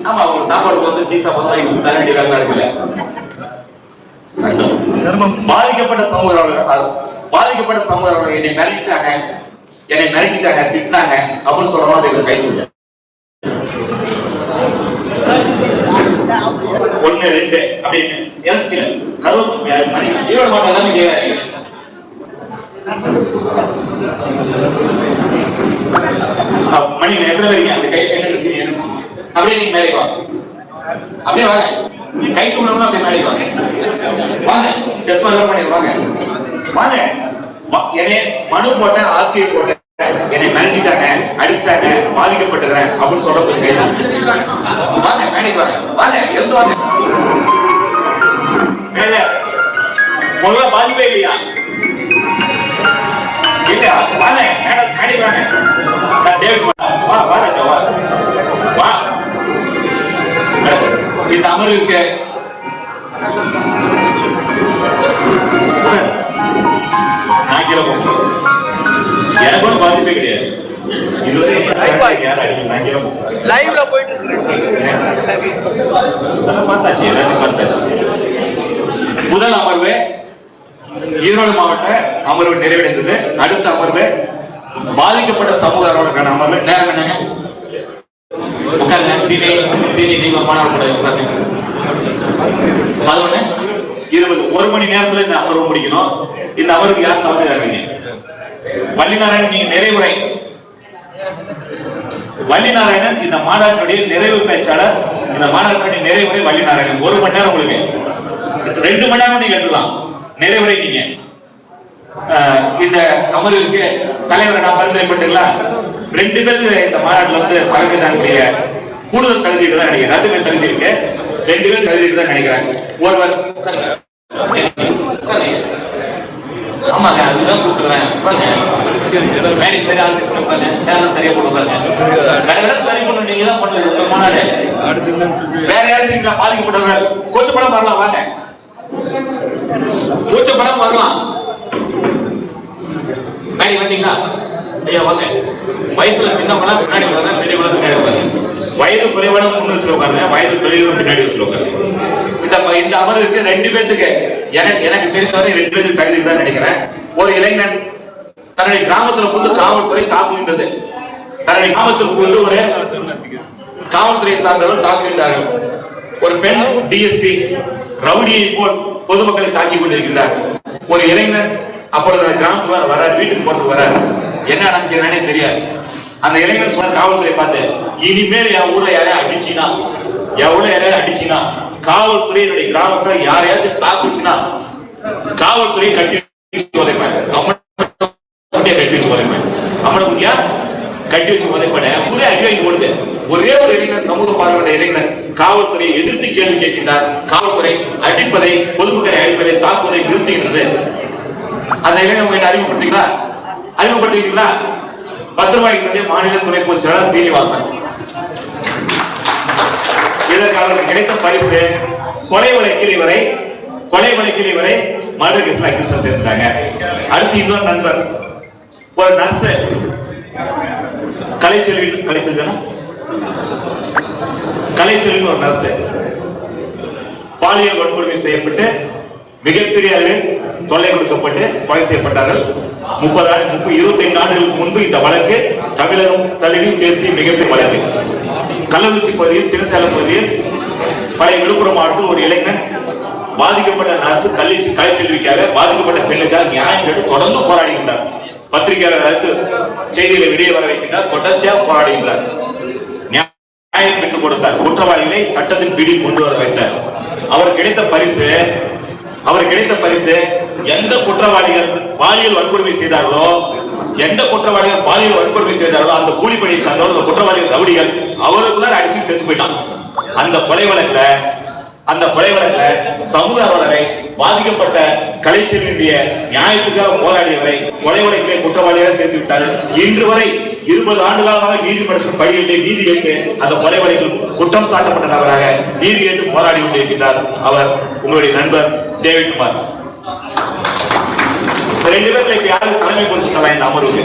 ஆமா அவங்க சாப்பாடு வந்து டீ சாப்பாடு தர வேண்டிய வேலை இருக்குல்ல. பாதிக்கப்பட்ட சமூகம் என்னை மிரட்டிட்டாங்க திட்டாங்க அப்படின்னு சொல்றோம். கை தூங்க 1 2 அப்படின்னு எனக்கு மணி ஈரோடு மாவட்டம் மணி எத்தனை பேருங்க அந்த கை அப்படியே நீங்க மேலே வாங்க. அப்படியே வாங்க. கை தூக்கணும் அப்படியே மேலே வாங்க. வாங்க டெஸ்ட் பண்ணிடுவாங்க. வாங்க. என்னை மனு போட்டேன், ஆர்டிஐ போட்டேன், என்னை மிரட்டிட்டாங்க, அடிச்சிட்டாங்க, பாதிக்கப்பட்டுக்கிறேன் அப்படின்னு சொல்றது கைது. வாங்க மேடைக்கு வாங்க. வாங்க எழுந்து வாங்க. மேல முதல்ல பாதிப்பே இல்லையா? இல்ல வாங்க மேடைக்கு வாங்க. வா வா ராஜா வா வா. இந்த அமர்வுக்கு எனக்கு ஒன்றும் பாதிப்பே கிடையாது. இதுவரை லைவ்ல போயிட்டு பார்த்தாச்சு, எல்லாத்தையும் பார்த்தாச்சு. முதல் அமர்வு ஈரோடு மாவட்ட அமர்வு நிறைவடைந்தது. அடுத்த அமர்வு பாதிக்கப்பட்ட சமூகக்கான அமர்வு. நேரம் என்னங்க? உட்காருங்க. சீனி நீங்க மாணவர் கூட உட்காருங்க. 11 20 1 மணி நேரத்துல இந்த அமர்வு முடிக்கணும். இந்த அமர்வுக்கு யார் தலைமையாகிறீங்க? வள்ளிநாராயணன் நீங்க நிறைவுரை. வள்ளிநாராயணன் இந்த மாநாட்டினுடைய நிறைவு பேச்சாளர். இந்த மாநாட்டினுடைய நிறைவுரை வள்ளிநாராயணன். 1 மணி நேரம் உங்களுக்கு, 2 மணி நேரம் நீங்க எடுத்துலாம் நிறைவுரை. நீங்க இந்த அமர்வுக்கு தலைவரை நான் பரிந்துரைப்பட்டுங்களா? 2 பேர் இந்த மாநாட்டில் வந்து தலைமை தாங்கக்கூடிய கூடுதல் தகுதி தான் நினைக்கிறேன். 2 பேர் தகுதி இருக்கு. 2 பேர் தகுதி தான் நினைக்கிறாங்க. ஒருவர் ஆமாங்க அதுதான் கூப்பிடுறேன். மேரி சரியா சேனல் சரியா போட்டுருக்காங்க. சரி பண்ணுவீங்க தான் பண்ணுவீங்க மாநாடு. வேற யாராச்சும் பாதிக்கப்பட்டவர்கள் கூச்சப்படம் வரலாம். வாங்க கூச்சப்படம் வரலாம். மேடி வந்தீங்களா? ஐயா வாங்க. வயசுல சின்ன பண்ணா பின்னாடி உட்காருங்க, பெரியவங்க பின்னாடி உட்காருங்க. வயது குறைவான முன்னு வச்சு உட்காருங்க, வயது பெரியவங்க பின்னாடி வச்சு உட்காருங்க. இந்த அமர்வுக்கு 2 பேருக்கு எனக்கு தெரிந்தவரை 2 பேருக்கு தகுதி தான் நினைக்கிறேன். ஒரு இளைஞன் தன்னுடைய கிராமத்தில் புகுந்து காவல்துறை தாக்குகின்றது. தன்னுடைய கிராமத்தில் புகுந்து ஒரு காவல்துறை சார்ந்தவர்கள் தாக்குகின்றார்கள். ஒரு பெண் டிஎஸ்பி ரவுடியை போல் பொதுமக்களை தாக்கி கொண்டிருக்கிறார். ஒரு இளைஞன் அப்பொழுது கிராமத்துக்கு வர வீட்டுக்கு போறதுக்கு வர என்ன நினைச்சே தெரியாது. அந்த இளைஞன் சொன்ன காவல்துறை பார்த்து, இனிமேல் என் ஊர்ல யாரையும் அடிச்சினா காவல்துறையினுடைய கிராமத்துல யாரையாச்சும் தாக்குச்சுன்னா காவல்துறையை கட்டி உதைப்பேன். கட்டி வச்சு உதைப்பேன். ஒரே அடிவாங்கி கொடுத்து ஒரே ஒரு இளைஞர், சமூக பார்வையுடைய இளைஞர் காவல்துறையை எதிர்த்து கேள்வி கேட்கின்றார். காவல்துறை அடிப்பதை, பொதுமக்களை அடிப்பதை, தாக்குவதை நிறுத்துகின்றது. அந்த இளைஞர் உங்களை அறிமுகப்படுத்திக்கிறீங்களா? பத்திரமாளிகளுடைய மாநில துணை பொதுச் செயலாளர் சீனிவாசன். இதற்கு அவருக்கு கிடைத்த பரிசு கொலை வழக்கில் இவரை மர்டர் கேஸ்ல அக்யூஸ்டா சேர்த்தாங்க. அடுத்து இன்னொரு நண்பர், ஒரு நர்ஸ் கலைச்செல்வி ஒரு நர்ஸ் பாலியல் வன்கொடுமை செய்யப்பட்டு மிகப்பெரிய அளவில் தொல்லை கொடுக்கப்பட்டு கொலை செய்யப்பட்டார்கள். 25 ஆண்டுகளுக்கு முன்பு இந்த வழக்கு தமிழகம் தழுவி பேசிய மிகப்பெரிய வழக்கு. கள்ளக்குறிச்சி பகுதியில், சின்னசேலம் பகுதியில், பழைய விழுப்புரம் மாவட்டத்தில் ஒரு இளைஞன் பாதிக்கப்பட்ட நர்ஸ் கலைச்செல்விக்காக, பாதிக்கப்பட்ட பெண்ணுக்காக நியாயம் கேட்டு தொடர்ந்து போராடுகின்றார். பத்திரிகையாளர் அழைத்து செய்திகளை வெளியே வர வைக்கின்றார். தொடர்ச்சியாக போராடுகின்றார். நியாயம் பெற்றுக் கொடுத்தார். குற்றவாளிகளை சட்டத்தின் பிடியில் கொண்டு வர வைத்தார். அவர் கிடைத்த பரிசு எந்த குற்றவாளிகள் பாலியல் வன்கொடுமை செய்தார்களோ அந்த கூலிப்பணியை சார்ந்தவர்கள், அந்த குற்றவாளிகள் ரவுடிகள் அவருக்குள்ள அடிச்சு செத்து போயிட்டான். அந்த கொலை வழக்குல சமூக ஆர்வலரை, பாதிக்கப்பட்ட கலைச்செல்வியுடைய நியாயத்துக்காக போராடியவரை கொலை வழக்கிலே குற்றவாளியாக சேர்த்து விட்டார்கள். இன்று வரை 20 ஆண்டுகளாக நீதிமன்றத்தின் படியிலே நீதி கேட்டு அந்த கொலை வழக்கில் குற்றம் சாட்டப்பட்ட நபராக நீதி கேட்டு போராடி கொண்டிருக்கிறார். அவர் உங்களுடைய நண்பர் டேவிட் குமார். 2 பேருக்கு யாருக்கு தலைமை பொறுப்பு இந்த அமர்வுக்கு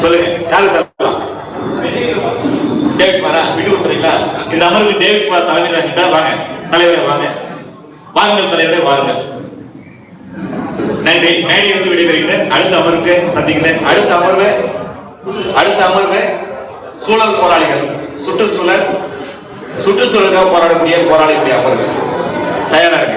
சொல்லுங்க. யாருக்கு டேவிட் குமாரா விட்டு கொடுத்துறீங்களா? சரிங்களா? இந்த அமர்வுக்கு டேவிட் குமார் தலைமை தாங்கிட்டார். வாங்க தலைவரே, வாங்க வாருங்கள் தலைவரே, வாருங்கள். நன்றி. மேடை வந்து விடைபெறுகிறேன். அடுத்த அமர்வுக்கு சந்திக்கிறேன். அடுத்த அமர்வு சூழல் போராளிகள், சுற்றுச்சூழலுக்காக போராடக்கூடிய போராளிகளுடைய அமர்வு. தயாரா இருக்கு.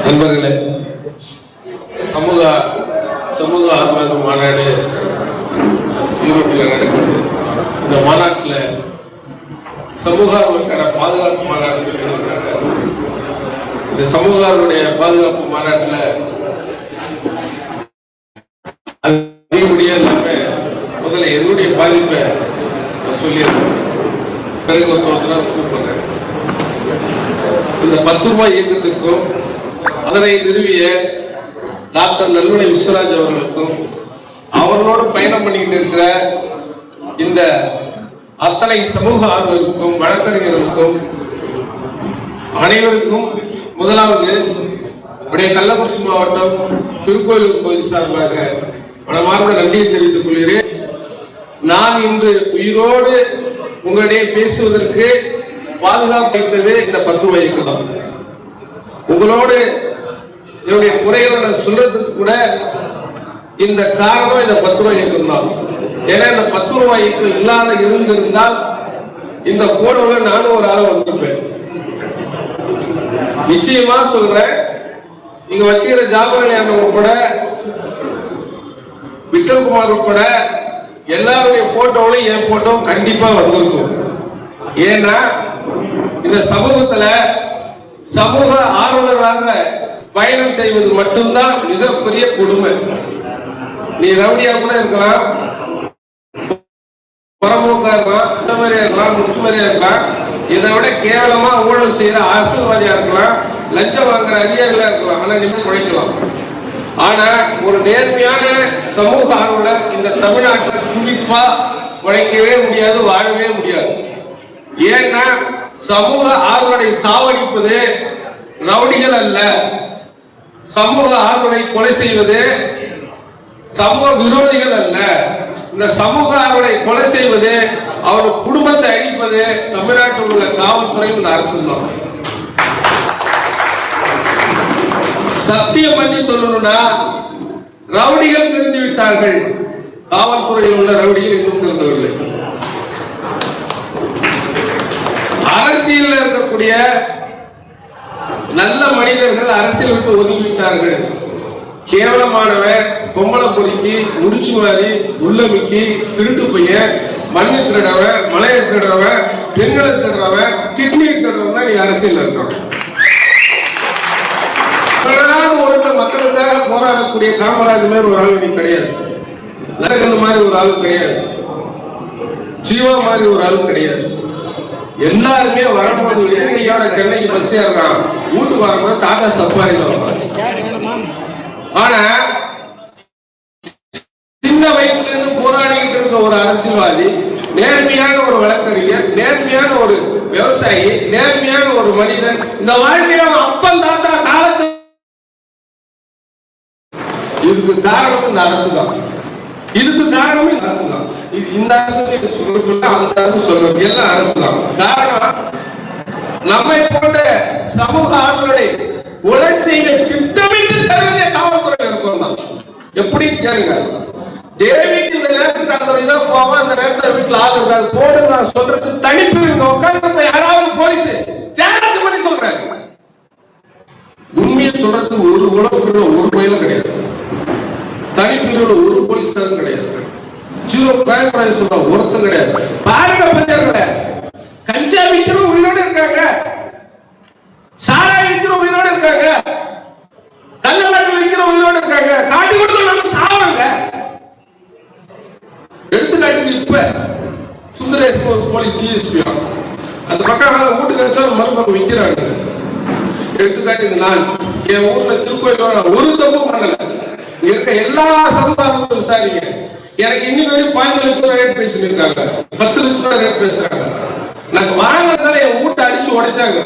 நண்பர்களே, சமூக ஆர்வலர் மாநாடு ஈரோட்டில் நடக்குது. இந்த மாநாட்டில் சமூக ஆர்வலருக்கான பாதுகாப்பு மாநாடு சொல்லியிருக்காங்க. இந்த சமூக ஆர்வலுடைய பாதுகாப்பு மாநாட்டில் அதிகப்படியாக முதல்ல என்னுடைய பாதிப்பை சொல்லியிருக்கேன். பிறகு ஒருத்தர் கூப்பிடுறேன். இந்த 10 ரூபாய் இயக்கத்திற்கும் அதனை நிறுவிய டாக்டர் நல்வனை விஸ்வராஜ் அவர்களுக்கும் அவர்களோடு பயணம் பண்ணிக்கிட்டு இருக்கிற இந்த அத்தனை சமூக ஆர்வலருக்கும் வழக்கறிஞர்களுக்கும் அனைவருக்கும் முதலாவது கள்ளக்குறிச்சி மாவட்டம் திருக்கோயிலூர் பகுதி சார்பாக மனமார்ந்த நன்றியை தெரிவித்துக் கொள்கிறேன். நான் இன்று உயிரோடு உங்களிடையே பேசுவதற்கு பாதுகாப்பு அளித்தது இந்த 10 ரூபாய் இயக்கம் தான். உங்களோடு என்னுடைய குறைகளை சொல்றதுக்கு கூட இந்த காரணம் இந்த 10 ரூபாய் இயக்கம் தான். ஏன்னா இந்த 10 ரூபாய் இயக்கம் இல்லாத இருந்திருந்தால் இந்த கோடோட நானும் ஒரு ஆளை வந்திருப்பேன். நிச்சயமா சொல்றேன். இங்க வச்சுக்கிற ஜாபகல்யாண உட்பட விட்டல்குமார் உட்பட எல்லாருடைய போட்டோவிலும் என் போட்டோ கண்டிப்பா வந்திருக்கும். ஏன்னா இந்த சமூகத்துல சமூக ஆர்வலர்களாக பயணம் செய்வது மட்டும்தான் மிகப்பெரிய கொடுமை. நீ ரவுடியா கூட இருக்கலாம், புறம்போக்கா இருக்கலாம், முட்டமரியா இருக்கலாம், முற்றுமரியா இருக்கலாம், இதை விட கேவலமா ஊழல் செய்யற அரசியல்வாதியா இருக்கலாம், லஞ்சம் வாங்குற அதிகாரிகளா இருக்கலாம். ஆனா நிம்மதி உழைக்கலாம். ஆனா ஒரு நேர்மையான சமூக ஆர்வலர் இந்த தமிழ்நாட்டில் குறிப்பா உழைக்கவே முடியாது, வாழவே முடியாது. ஏன்னா சமூக ஆர்வலை சாவடிப்பது ரவுடிகள் அல்ல. சமூக ஆர்வலை கொலை செய்வது சமூக விரோதிகள் அல்ல. இந்த சமூக ஆர்வலை கொலை செய்வது, அவருடைய குடும்பத்தை அழிப்பது தமிழ்நாட்டில் உள்ள காவல்துறை, இந்த அரசு தான். சத்தியம் பண்ணி சொல்லணும்னா ரவுடிகள் தெரிந்து விட்டார்கள், காவல்துறையில் உள்ள ரவுடிகள் இன்னும் தெரிந்தவில்லை. அரசியல் இருக்கக்கூடிய நல்ல மனிதர்கள் அரசியல் விட்டு ஒதுங்கிவிட்டார்கள். கேவலமானவன், பொம்பளை பொறுக்கி, முடிச்சு மாறி, உள்ளமிக்கி, திருட்டு பையன், மண்ணு திருடவன், மலையை திருடவன், பெண்களை திருடவன், கிட்னியை திருடவன் தான் நீ அரசியல் இருக்கான். ஒருத்தர் மக்களுக்காக போராடக்கூடிய காமராஜ் மாதிரி ஒரு ஆள் நீ கிடையாது. நரகன் மாதிரி ஒரு ஆள் கிடையாது. ஜீவா மாதிரி ஒரு ஆள் கிடையாது. எல்லாருமே வரும்போது இலங்கையோட சென்னைக்கு பஸ் ஏறான், வீட்டுக்கு வரும்போது டாடா சஃபாரில வரும். ஆனா சின்ன வயசுல இருந்து போராடிட்டு இருக்க ஒரு அரசியல்வாதி, நேர்மையான ஒரு வழக்கறிஞர், நேர்மையான ஒரு விவசாயி, நேர்மையான ஒரு மனிதன், இந்த வாழ்க்கையில அப்பன் தாத்தா காலத்து, இதுக்கு காரணம் இந்த அரசு தான். இதுக்கு காரணமே இந்த அரசு தான். இந்த அரசு சொல்றது அந்த அரசு சொல்றது எல்லாம் அரசு தான். காரணம் நம்மை போன்ற சமூக ஆர்வலரை கொலை செய்ய திட்டமிட்டு தருவதே காவல்துறை இருக்கும் தான். எப்படி கேளுங்க, டேவிட் இந்த நேரத்துக்கு அந்த இதான் போவான், அந்த நேரத்தில் வீட்டில் ஆள் இருக்காது போடு, நான் சொல்றது தனிப்பிரிவு உட்கார்ந்து யாராவது போலீஸ் சேலஞ்ச் பண்ணி சொல்றேன். உண்மையை சொல்றது ஒரு உலகத்துல ஒரு பயிலும் கிடையாது. தனிப்பிரிவுல ஒரு போலீஸ்காரும் கிடையாது. ஜீரோ பிரைம் சொல்ற ஒருத்தம் கிடையாது. பாருங்க பஞ்சாயத்துல கஞ்சா விற்கிறவங்க உயிரோடு இருக்காங்க, சாராய விற்கிறவங்க உயிரோடு இருக்காங்க, கள்ளநாட்டு விற்கிறவங்க உயிரோடு இருக்காங்க, காட்டி கொடுத்து நம்ம சாவாங்க. எடுத்துக்காட்டுக்கு இப்ப சுந்தரேஷ் ஒரு போலீஸ் டிஎஸ்பி அந்த பக்கம் வீட்டுக்கு வச்சாலும் மறுபக்கம் விற்கிறாங்க. எடுத்துக்காட்டுக்கு நான் என் ஊர்ல திருக்கோயில் ஒரு தப்பு பண்ணல, இருக்க எல்லா சமுதாயமும் விசாரிங்க. எனக்கு இன்னைக்கு வரைக்கும் 5 லட்சம் ரூபாய் ரேட் பேசிருக்காங்க, 10 லட்சம் ரூபாய் ரேட் பேசுறாங்க. நாங்க வாங்கினதால என் வீட்டை அடிச்சு உடைச்சாங்க.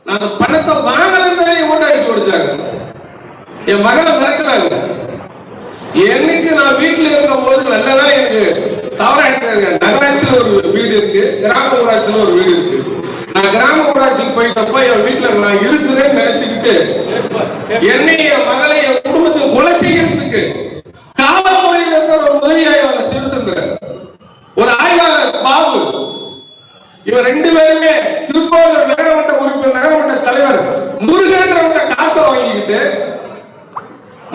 நாங்க பணத்தை வாங்கினதால என் வீட்டை அடிச்சு என் மகளை மிரட்டினாங்க. என்னைக்கு நான் வீட்டுல இருக்கும் போது நல்லதான் எனக்கு தவறா எடுத்தாங்க. நகராட்சியில ஒரு வீடு இருக்கு, கிராம ஊராட்சியில ஒரு வீடு இருக்கு. நான் கிராம ஊராட்சிக்கு போயிட்டப்ப என் வீட்டுல நான் இருக்கிறேன்னு நினைச்சுக்கிட்டு என்னை, என் மகளை, என் குடும்பத்தை கொலை செய்யறதுக்கு காவல்துறையில் இருக்கிற ஒரு உதவி ஆய்வாளர் சிவசந்திரன், ஒரு ஆய்வாளர் பாபு, இவர் ரெண்டு பேருமே திருக்கோவிலூர் நகரமன்ற உறுப்பினர், நகரமன்ற தலைவர் முருகன்றவங்க காசை வாங்கிக்கிட்டு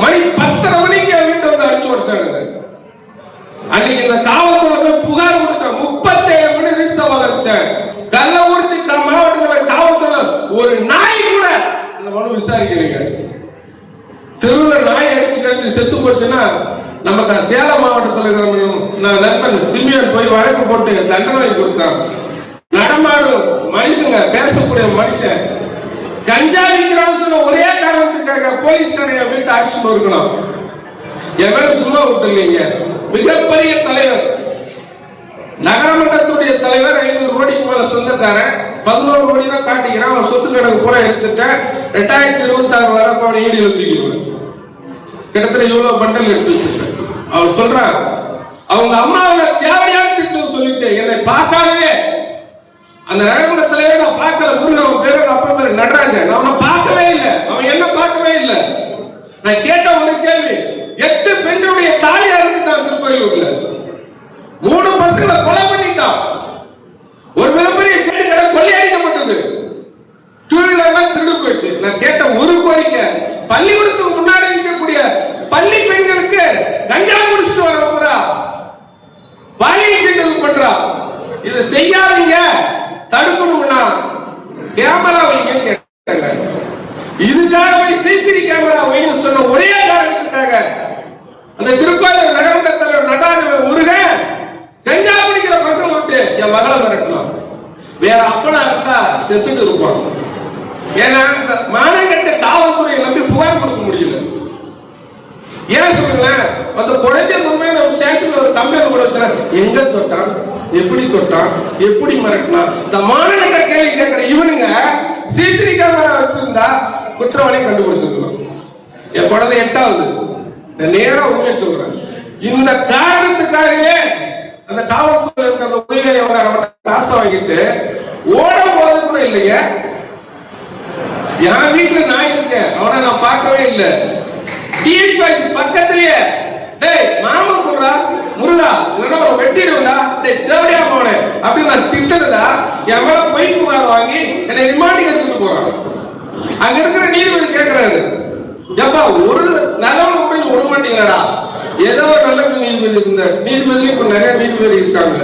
மணி 10:30 மணிக்கு என் வீட்டை வந்து அடிச்சு கொடுத்தாங்க. அன்னைக்கு இந்த காவல்துறை போய் புகார் கொடுத்தேன். 37 மணி ரிஜிஸ்டர் வச்சேன். கள்ளக்குறிச்சி மாவட்டத்தில் காவல்துறை ஒரு நாய் கூட அந்த மனு விசாரிக்கிறீங்க. தெருவில் நாய் அடிச்சு கழிச்சு செத்து போச்சுன்னா நமக்கு சேலம் மாவட்டத்தில் இருக்கிற நண்பன் சிமியன் போய் வழக்கு போட்டு தண்டனை வாங்கி கொடுத்தான். நடமாடும் மனுஷங்க, பேசக்கூடிய மனுஷன் கஞ்சா விற்கிறான்னு சொன்ன ஒரே காரணத்துக்காக போலீஸ்காரங்க வீட்டை அடிச்சுட்டு இருக்கணும். என் மேல சும்மா விட்டு இல்லைங்க. மிகப்பெரிய தலைவர், நகரமன்றத்துடைய தலைவர், 500 கோடிக்கு மேல சொந்தக்காரன், 11 கோடி தான் காட்டிக்கிறான். அவன் சொத்து கணக்கு பூரா எடுத்துட்டேன். 2026 வரப்ப அவன் ஈடியில் தூக்கிடுவேன். கிட்டத்தட்ட இவ்வளவு பண்டல் எடுத்து வச்சிருக்கேன். அவன் சொல்றான், அவங்க அம்மாவை தேவையான திட்டம் சொல்லிட்டு என்னை பார்க்காதவே, அந்த நகரமன்ற தலைவர் நான் பார்க்கல. முருகன் அவன் பேரு, அப்பா பேரு நடராஜன். நான் அவனை பார்க்கவே இல்லை, அவன் என்ன பார்க்கவே இல்லை. நான் கேட்ட ஒரு கேள்வி, 8 பெண்ணுடைய தாலியா இருக்குதான் திருக்கோயிலூர்ல, 3 பசங்களை கொலை பண்ணிட்டான். ஒரு மிகப்பெரிய செட்டு கடை கொள்ளையடிக்கப்பட்டது. 2 வீலர் திருடு போயிடுச்சு. நான் கேட்ட ஒரு கோரிக்கை, பள்ளிக்கூடத்துக்கு முன்னாடி இருக்கக்கூடிய பள்ளி பெண்களுக்கு கஞ்சா குடிச்சிட்டு வரப்பா பாலியல் சீண்டல் பண்றா. இதை செய்யாதீங்க, தடுக்கணும்னா கேமரா வைங்கன்னு கேட்டாங்க. இதுக்காக சிசிடிவி கேமரா வைங்கன்னு சொன்ன ஒரே காரணத்துக்காக அந்த திருக்கோயிலூர் நகரமன்ற தலைவர் நடராஜன் முருகன் கஞ்சா குடிக்கிற பசங்க விட்டு என் மகளை மிரட்டலாம். வேற அப்பனா இருந்தா செத்துட்டு இருப்பான். ஏன்னா மாநகட்ட காவல்துறையை நம்பி புகார் கொடுக்க முடியல. ஏன் சொல்லுங்களேன், அந்த குழந்தை முன்பே நம்ம ஸ்டேஷன்ல ஒரு கம்ப்ளைண்ட் கூட வச்சா, எங்க தொட்டான், எப்படி தொட்டான், எப்படி மிரட்டினா, இந்த மாநகட்ட கேள்வி கேட்கிற இவனுங்க சிசிடிவி கேமரா வச்சிருந்தா குற்றவாளியை கண்டுபிடிச்சிருக்கலாம். என் குழந்தை 8வது. நேரா உண்மையை சொல்றேன். இந்த காரணத்துக்காகவே அந்த காவல்துறை இருக்க அந்த உதவியாளர் காசை வாங்கிட்டு ஓடும் போது கூட இல்லைங்க. என் வீட்டுல நாய் இருக்கேன், அவனை நான் பார்க்கவே இல்லை. டிஎஸ் பக்கத்திலேயே, டேய் மாமன் போடுறா முருகா, இல்லைன்னா அவனை வெட்டிடுண்டா, டேய் தேவடியா போனே அப்படின்னு நான் திட்டதா என் மேல பொய் புகார் வாங்கி என்னை ரிமாண்டிங் எடுத்துட்டு போறான். அங்க இருக்கிற நீதிபதி கேட்கிறாரு, ஏப்பா ஒரு நல்லவனை கூட நீ விட மாட்டீங்களாடா? ஏதோ ஒரு நல்ல நீதிபதி இருந்த நீதிபதி, இப்ப நிறைய நீதிபதி இருக்காங்க.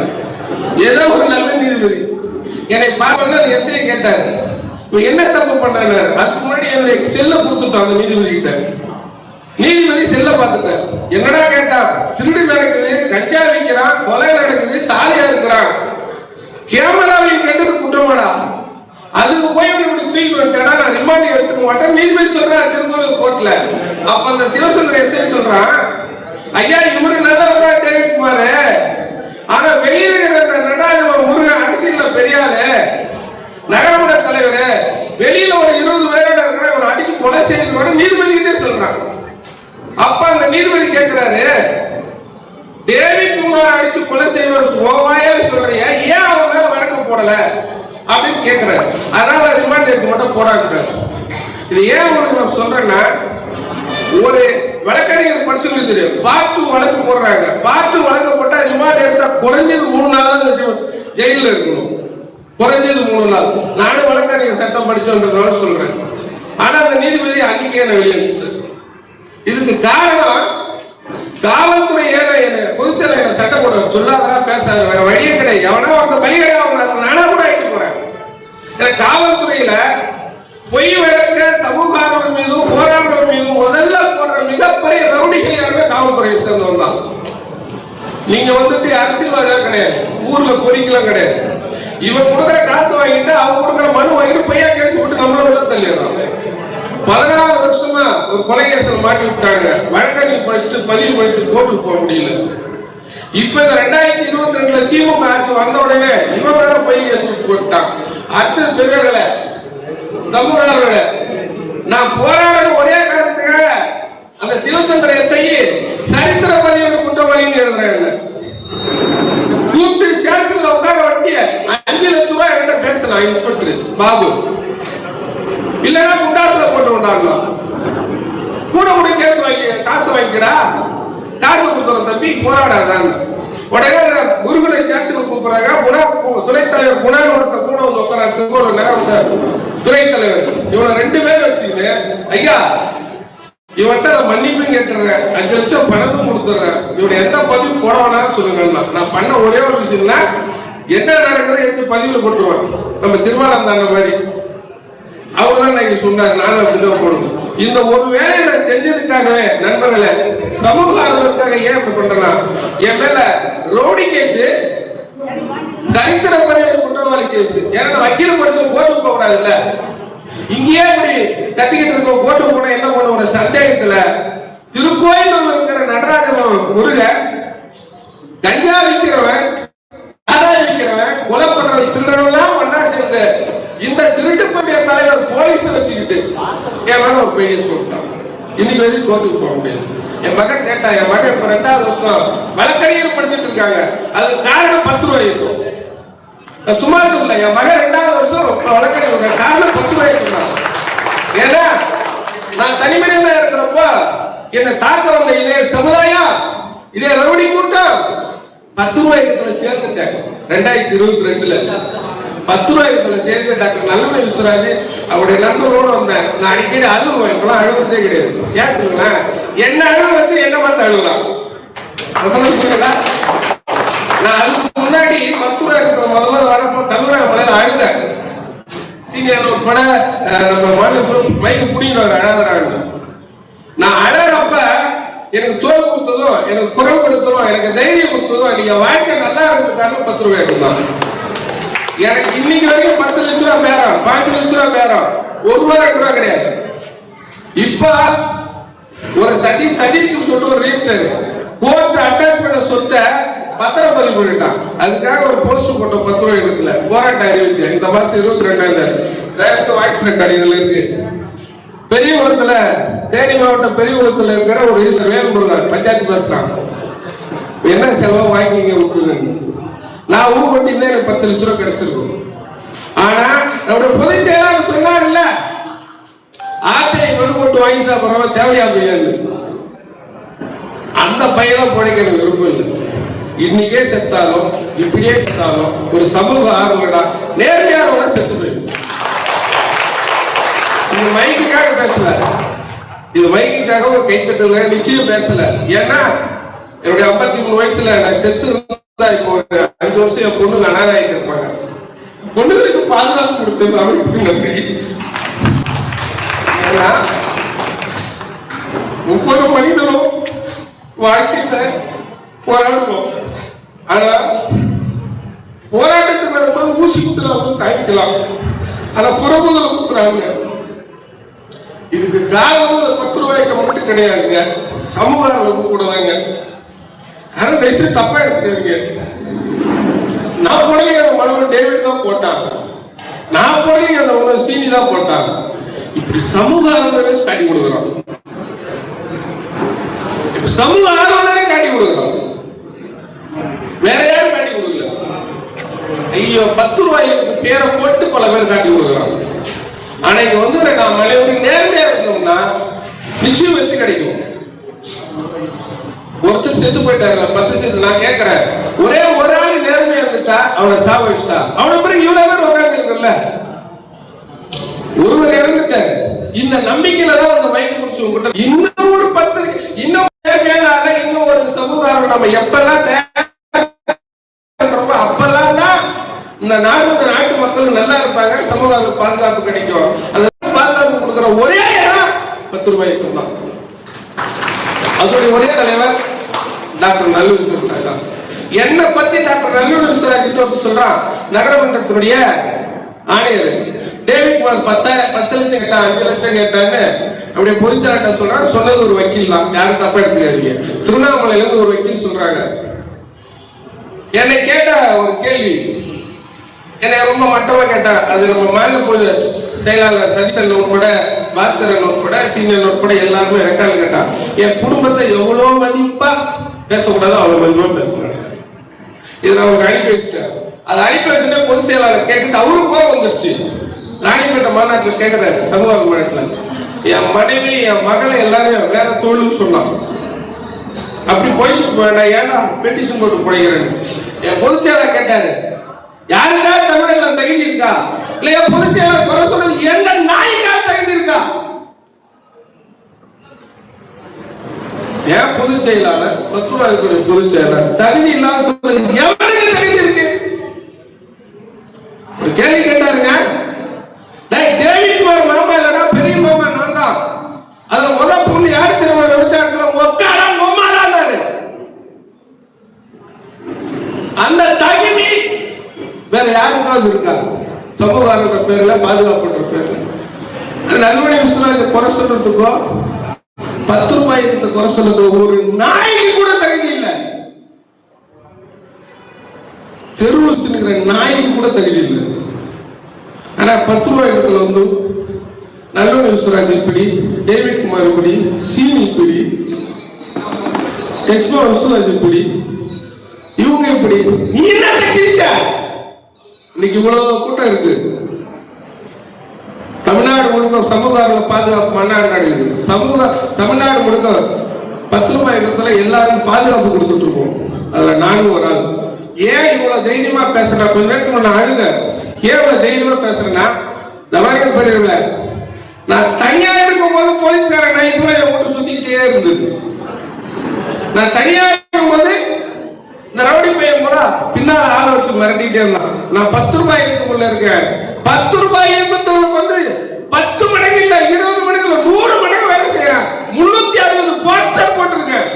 ஏதோ ஒரு நல்ல நீதிபதி என்னை பார்த்து அந்த எஸ்ஐ கேட்டாரு, இப்ப என்ன தப்பு பண்றாரு? அதுக்கு முன்னாடி என்னுடைய செல்ல கொடுத்துட்டோம் அந்த நீதிபதி கிட்ட. நீதிபதி செல்ல பார்த்துட்டார். என்னடா கேட்டா, திருடு நடக்குது, கஞ்சா விற்கிறான், கொலை நடக்குது, தாலியா இருக்கிறான், கேமராவையும் கேட்டது குற்றமாடா, அதுக்கு போய் இப்படி தூக்கி வந்துட்டா நான் ரிமாண்ட் எடுத்துக்க மாட்டேன் நீதிபதி சொல்றாரு திருக்கோவிலூர் கோர்ட்ல. அப்ப அந்த சிவசந்திர எஸ்ஐ சொல்றான், ஐயா இவரு நல்லவரா டேவிட் குமார், ஆனா வெளியில இருக்கிற நடராஜன் முருகன் அரசியல்ல பெரிய ஆளு, நகரமன்ற தலைவர், வெளியில ஒரு 20 பேரோட இருக்கிற இவனை அடிச்சு கொலை செய்து நீதிபதி கிட்டே சொல்றான். அப்ப அந்த நீதிபதி கேட்கிறாரு, டேவிட் குமார் அடிச்சு கொலை செய்வது ஓவாயால சொல்றிய, ஏன் அவன் மேல வழக்கு போடல அப்படின்னு கேட்கிறாரு. அதனால ரிமாண்ட் எடுத்து மட்டும் போடாட்டாரு. இது ஏன் உங்களுக்கு நான் சொல்றேன்னா, ஒரு வழக்கறிஞர் படிச்சு தெரியும், பார்ட் 2 வழக்கு போடுறாங்க. பார்ட் 2 வழக்கு போட்டா ரிமாண்ட் எடுத்தா குறைஞ்சது 3 நாளாவது ஜெயில இருக்கணும், குறைஞ்சது 3 நாள். நானும் வழக்கறிஞர் சட்டம் படிச்சோன்றதால சொல்றேன். ஆனா அந்த நீதிபதி அன்னைக்கே என்ன வெளியேறிச்சிட்டு. இதுக்கு காரணம் காவல்துறை என்ன பொதுச்செயல என்ன சட்டம் கூட சொல்லாதான் பேசாது, வேற வழியே கிடையாது. எவனா ஒருத்த பலி கிடையாது, அதை நானா கூட ஆகிட்டு போறேன். காவல்துறையில பொய் வழக்க சமூக ஆர்வம் மீதும் போராட்டம் மீதும் முதல்ல போடுற மிகப்பெரிய ரவுடிகள் யாருமே காவல்துறையை சேர்ந்தவங்க தான். நீங்க வந்துட்டு அரசியல்வாதிகள் கிடையாது, ஊர்ல பொறிக்கலாம் கிடையாது. இவன் கொடுக்குற காசு வாங்கிட்டு அவங்க கொடுக்குற மனு வாங்கிட்டு பொய்யா கேஸ் விட்டு நம்மள உள்ள தள்ளிடுறான். 16 வருஷமா ஒரு கொலை கேஸ்ல மாட்டி விட்டாங்க. வழக்கறிஞர் படிச்சுட்டு பதிவு பண்ணிட்டு கோர்ட்டுக்கு போக முடியல. இப்ப இந்த 2022 திமுக ஆட்சி வந்த உடனே இவன் வேற பொய் கேஸ் போட்டான். அடுத்தது பெரியவர்கள சமூகங்கள நான் போராட ஒரே காரணத்துக்காக சிவசந்திரன் செய்ய சரித்திர பதிவு குற்றவாளின்னு எழுதுறேன். கூப்பிட்டு ஸ்டேஷன்ல உட்கார வட்டிய 5 லட்சம் ரூபாய் என்கிட்ட பேசலாம் இன்ஸ்பெக்டர் பாபு, இல்லைன்னா குண்டாசுல போட்டு விட்டாங்களாம். கூட கூட கேஸ் வாங்கி காசு வாங்கிக்கடா, காசு கொடுத்துறோம் தம்பி போராடாதான். உடனே அந்த முருகனை ஸ்டேஷனுக்கு கூப்பிடுறாங்க. துணைத் தலைவர் குணார் ஒருத்த கூட வந்து உட்கார திருப்பூர் நகர துணைத் தலைவர் இவனை 2 பேரும் வச்சுக்கிட்டு, ஐயா இவன்ட்ட நான் மன்னிப்பும் கேட்டுறேன், 5 லட்சம் பணமும் கொடுத்துறேன், இவனை எந்த பதிவு போட வேணாம் சொல்லுங்க. நான் பண்ண ஒரே ஒரு விஷயம்னா என்ன நடக்குது எடுத்து பதிவுல போட்டுருவேன். நம்ம திருவானந்தாண்ட மாதிரி அவர் தான் இன்னைக்கு சொன்னார், நானும் அப்படிதான் போடணும். இந்த ஒரு வேலையை நான் செஞ்சதுக்காகவே நண்பர்களே, சமூக ஆர்வலருக்காக ஏன் இப்ப பண்றேன், என் மேல ரவுடி கேஸ், சரித்திர பதிவு குற்றவாளி கேஸ். ஏன்னா வக்கீல் படிச்சு கோர்ட்டு போக கூடாதுல்ல, இங்கேயே இப்படி கத்திக்கிட்டு இருக்கோம். கோர்ட்டு போனா என்ன பண்ண ஒரு சந்தேகத்துல திருக்கோயிலூர்ல இருக்கிற நடராஜன் முருக, கஞ்சா விற்கிறவன், ஆதாயம் விற்கிறவன், கொலை பண்றவன், திருடவெல்லாம் ஒன்னா சேர்ந்து இந்த திருட்டுப்படைய தலைவர் போலீஸ் வச்சுக்கிட்டு என் மகன் ஒரு பெரிய சொல்லிட்டான். இன்னைக்கு வரைக்கும் கோர்ட்டுக்கு போக முடியாது. என் மகன் கேட்டா, என் மகன் இப்ப 2வது வருஷம் வழக்கறிஞர் படிச்சுட்டு இருக்காங்க. அது காரணம் 10 ரூபாய் இருக்கும். சும்மா சொல்ல, என் மகன் 2வது வருஷம் வழக்கறிஞர் காரணம் 10 ரூபாய் இருக்கும். ஏன்னா நான் தனிமனிதனா இருக்கிறப்போ என்னை தாக்க வந்த இதே சமுதாயம், இதே ரவுடி கூட்டம் 10 ரூபாய்க்குள்ள சேர்த்துட்டேன். 2022ல 10 ரூபாய்க்குள்ள சேர்த்து டாக்டர் நல்லமணி விஸ்வராஜ் அவருடைய நண்பரோடு வந்தேன். நான் அடிக்கடி அழுவேன், இப்பெல்லாம் அழுகுறதே கிடையாது. ஏன் சொல்லுங்களேன், என்ன அழுவ வச்சு என்ன பார்த்து அழுகுறான். புரியுங்களா? நான் அதுக்கு முன்னாடி 10 ரூபாய்க்கு முதல்ல வரப்போ கல்லூரி மலையில அழுதேன். சீனியர் உட்பட நம்ம மைக்கு புடிங்கிடுவார் அழாதரான்னு. நான் அழறப்ப எனக்கு தோல் கொடுத்ததோ, எனக்கு குரல் கொடுத்ததோ, எனக்கு தைரியம் கொடுத்ததோ, நீங்க வாழ்க்கை நல்லா இருக்கிறதுக்காக 10 ரூபாய் கொடுத்தாங்க. எனக்கு இன்னைக்கு வரைக்கும் 10 லட்சம் ரூபாய் பேரம், 5 லட்சம் ரூபாய் பேரம், 1 ரூபாய் 2 ரூபாய் கிடையாது. இப்ப ஒரு சதீஷ் சொல்லிட்டு ஒரு ரெஜிஸ்டர் கோர்ட் அட்டாச் பண்ண சொத்தை பத்திரப்பதிவு பண்ணிட்டான். அதுக்காக ஒரு போஸ்ட் போட்டோம் 10 ரூபாய் இடத்துல போராட்டம் அறிவிச்சேன். இந்த மாசம் 22ஆம் வாய்ஸ் ரெக்கார்டு இதுல இருக்கு. பெரியகுளத்துல, தேனி மாவட்டம் பெரியகுளத்துல இருக்கிற ஒரு வேல்முருகன் பஞ்சாயத்து பேசுறான், என்ன செலவு வாங்கிங்க விட்டுருங்க. நான் ஊர் கொட்டியிருந்தேன், எனக்கு 10 லட்சம் ரூபாய் கிடைச்சிருக்கும். ஆனா நம்முடைய பொதுச் செயலாளர் சொன்னார்ல, ஆட்டையை மனு போட்டு வாங்கி சாப்பிடுறவன் தேவையா பையன், அந்த பையனை பிழைக்க எனக்கு விருப்பம் இல்லை. இன்னைக்கே செத்தாலும் இப்படியே செத்தாலும் ஒரு சமூக ஆர்வலடா நேர்மையானவன செத்து போயிடும். இது மைக்குக்காக பேசல, இது மைக்குக்காக ஒரு கைத்தட்டல நிச்சயம் பேசல. ஏன்னா என்னுடைய 53 வயசுல நான் செத்து இருந்தா இப்போ 5 வருஷம் என் பொண்ணுங்க அனாதாயிட்டு இருப்பாங்க. பொண்ணுங்களுக்கு பாதுகாப்பு கொடுத்தது அமைப்புக்கு நன்றி. ஏன்னா ஒவ்வொரு மனிதனும் வாழ்க்கையில போராடுவோம். ஆனா போராட்டத்துக்கு வரும்போது ஊசி குத்துலாம் தாங்கிக்கலாம், ஆனா புறமுதல குத்துறாங்க. இதுக்கு காரணம் 10 ரூபாய்க்கு மட்டும் கிடையாதுங்க, சமூக கூட தாங்க. ஆனா தயவுசெய்து தப்பா எடுத்துக்காதீங்க. நான் போடலையே அந்த மனோர் டேவிட் தான் போட்டான், நான் போடலையே அந்த உணவு சீனி தான் போட்டான். இப்படி சமூக ஆர்வலரை காட்டி கொடுக்குறோம், இப்ப சமூக ஆர்வலரை காட்டி கொடுக்குறோம், வேற யாரும் காட்டி கொடுக்கல. ஐயோ 10 ரூபாய்க்கு பேரை போட்டு பல பேர் காட்டி கொடுக்குறாங்க. ஆனா இங்க வந்து நாம் அனைவரும் நேர்மையா இருந்தோம்னா நிச்சயம் வெற்றி கிடைக்கும். ஒருத்தர் செத்து போயிட்டாரு, 10 செத்து. நான் கேட்கிறேன், ஒரே ஒரு ஆள் நேர்மையா இருந்துட்டா அவனை சாவடிச்சுட்டா அவனை பிறகு இவ்வளவு பேர் உட்கார்ந்து இருக்குல்ல, ஒருவர் இறந்துட்டாரு. இந்த நம்பிக்கையில தான் அந்த மைக்கு முடிச்சு உங்ககிட்ட இன்னும் ஒரு 10 இன்னும் நேர்மையான ஆள இன்னும் ஒரு சமூக ஆர்வம் நம்ம எப்பெல்லாம் அப்பெல்லாம் தான் இந்த நாட்டு மக்கள் நல்லா இருப்பாங்க, சமூக பாதுகாப்பு கிடைக்கும். அந்த பாதுகாப்பு கொடுக்கிற ஒரே இடம் 10 ரூபாய்க்கு தான். அதோடைய ஒரே தலைவர் டாக்டர் நல்லூர் விஸ்வராஜ் தான். என்னை பத்தி டாக்டர் நல்லூர் விஸ்வராஜ் சொல்றான், நகரமன்றத்தினுடைய ஆணையர் டேவிட் குமார் 10 லட்சம் கேட்டா 5 லட்சம் கேட்டான்னு அப்படியே பொதுச்சலாட்ட சொல்றாங்க. சொன்னது ஒரு வக்கீல் தான், யாரும் தப்பா எடுத்துக்காதீங்க. திருவண்ணாமலையில இருந்து ஒரு வக்கீல் சொல்றாங்க. என்னை கேட்ட ஒரு கேள்வி, என்னை ரொம்ப மட்டமா கேட்டா, அது நம்ம மாநில பொது செயலாளர் சதீசன் உட்பட, பாஸ்கரன் உட்பட, சீனியர் உட்பட எல்லாருமே ரெக்கார்டு கேட்டா, என் குடும்பத்தை எவ்வளவு மதிப்பா பேசக்கூடாதோ அவ்வளவு மதிப்பா பேசுறாங்க. இதை நான் அவருக்கு அனுப்பி வச்சுட்டேன். அதை அனுப்பி வச்சுட்டு பொதுச் செயலாளர் கேட்டுட்டு அவருக்கு கோபம் வந்துருச்சு. ராணிப்பேட்டை மாநாட்டில் கேட்கிறாரு, சமூக மாநாட்டில், என் மனைவி என் மகளை எல்லாரும் வேற தொழில்னு சொன்னான். அப்படி பொழிச்சுட்டு வேண்டாம், ஏன்னா பெட்டிஷன் போட்டு பொழிக்கிறேன். என் பொதுச் செயலாளர் கேட்டாரு, யாருக்காக தமிழ்நாட்டுல தகுதி இருக்கா? இல்லையா பொதுச் செயலாளர் குறை சொல்றது எந்த நாய்க்காக தகுதி இருக்கா? ஏன் பொதுச் செயலாளர் 10 ரூபாய்க்கு பொதுச் செயலாளர் தகுதி இல்லாம சொல்றது எவனுக்கு தகுதி இருக்கு? ஒரு கேள்வி கேட்டாருங்க. டேவிட் குமார் மாமா இல்லைன்னா பெரிய மாமா நான் தான். அதுல முதல் பொண்ணு யார் தெரியுமா? விபச்சாரத்துல ஒக்காரா ஒம்மாடாரு. அந்த தகுதி வேற யாருக்காவது இருக்கா? சமூக பேர்ல, பாதுகாப்புன்ற பேர்ல நல்வழி விஸ்வநாதன் குறை சொல்றதுக்கோ 10 ரூபாய்க்கு குறை சொல்றதுக்கோ ஒரு நாய்க்கு கூட தகுதி இல்லை. தெருவில் தின்னுகிற நாய்க்கு கூட தகுதி இல்லை. ஆனா 10 ரூபாய்க்கு வந்து நல்லவழி விஸ்வராஜ் இப்படி, டேவிட் குமார் இப்படி, சீனி இப்படி, எஸ்மா விஸ்வராஜ் இப்படி, இவங்க இப்படி. நீ என்ன கிழிச்ச? இன்னைக்கு இவ்வளவு கூட்டம் இருக்கு. தமிழ்நாடு முழுக்க சமூக பாதுகாப்பு மாநாடு நடக்குது. தமிழ்நாடு முழுக்க 10 ரூபாய் இடத்துல எல்லாரும் பாதுகாப்பு கொடுத்துட்டு இருக்கோம். அதுல நானும் ஒரு ஆள். ஏன் இவ்வளவு தைரியமா பேசுறேன்? கொஞ்ச நேரத்துக்கு நான் அழுத. ஏன் இவ்வளவு தைரியமா பேசுறேன்னா, தவறான நான் தனியா இருக்கும் போது போலீஸ்காரன் நைப்புல என் வீட்டு சுத்திக்கிட்டே இருந்தது. நான் தனியா இருக்கும் போது இந்த ரவுடி பையன் கூட பின்னால ஆளை வச்சு மிரட்டிக்கிட்டே இருந்தான். நான் 10 ரூபாய் இயக்கத்துக்குள்ள இருக்கேன். 10 ரூபாய் இயக்கத்துக்கு வந்து 10 மடங்கு இல்ல, 20 மடங்கு இல்ல, 100 மடங்கு வேலை செய்யறேன். 360 போஸ்டர் போட்டிருக்கேன்.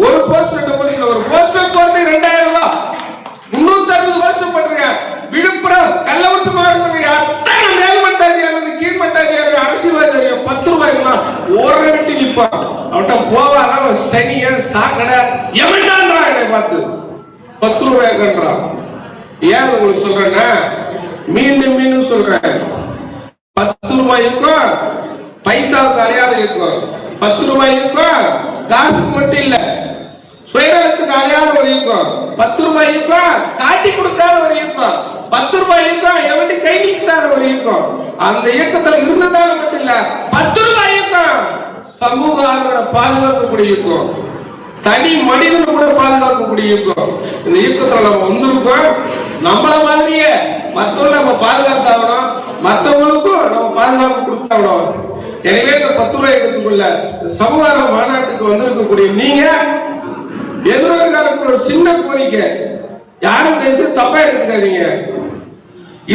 ஒரு போஸ்டர் ஒரு போஸ்டர் போறது 2000 ரூபாய். 360 போஸ்டர் போட்டிருக்கேன். விழுப்புரம், கள்ளக்குறிச்சி மாவட்டத்துக்கு அத்தனை மேல்மட்டாதியார் கீழ்மட்டாதியார் அரசியல்வாதிகள் 10 ரூபாய்க்குனா ஓர விட்டு நிற்பான். அவன்கிட்ட போவாங்க சனிய சாக்கடை எவன்டான்றான். என்னை பார்த்து 10 ரூபாய்க்குன்றான். ஏன் உங்களுக்கு சொல்றேன்னா, மீண்டும் சொல்றேன், 10 ரூபாய்க்கும் பைசாவுக்கு அலையாத இருக்கும். 10 ரூபாய்க்கும் காசுக்கு மட்டும் இல்ல, சுயநலத்துக்கு அலையாத ஒரு இயக்கம். 10 ரூபாய்க்கும் காட்டி கொடுக்காத ஒரு இயக்கம். 10 ரூபாய்க்கும் எவன்டி கை நீட்டாத ஒரு இயக்கம். அந்த இயக்கத்துல இருந்ததால மட்டும் இல்ல, 10 ரூபாய்க்கும் சமூக ஆர்வலரை பாதுகாக்கக்கூடிய இயக்கம், தனி மனிதனை கூட பாதுகாக்கக்கூடிய இயக்கம். இந்த இயக்கத்துல நம்ம வந்திருக்கோம். நம்மள மாதிரியே மற்றவங்க நம்ம பாதுகாத்தாகணும், மற்றவங்களுக்கும் நம்ம பாதுகாப்பு கொடுத்தாகணும். எனவே இந்த 10 ரூபாய் இயக்கத்துக்குள்ள சமூக மாநாட்டுக்கு வந்திருக்கக்கூடிய நீங்க எதிர்காலத்தில் ஒரு சின்ன கோரிக்கை, யாரும் தேச தப்பா எடுத்துக்காதீங்க.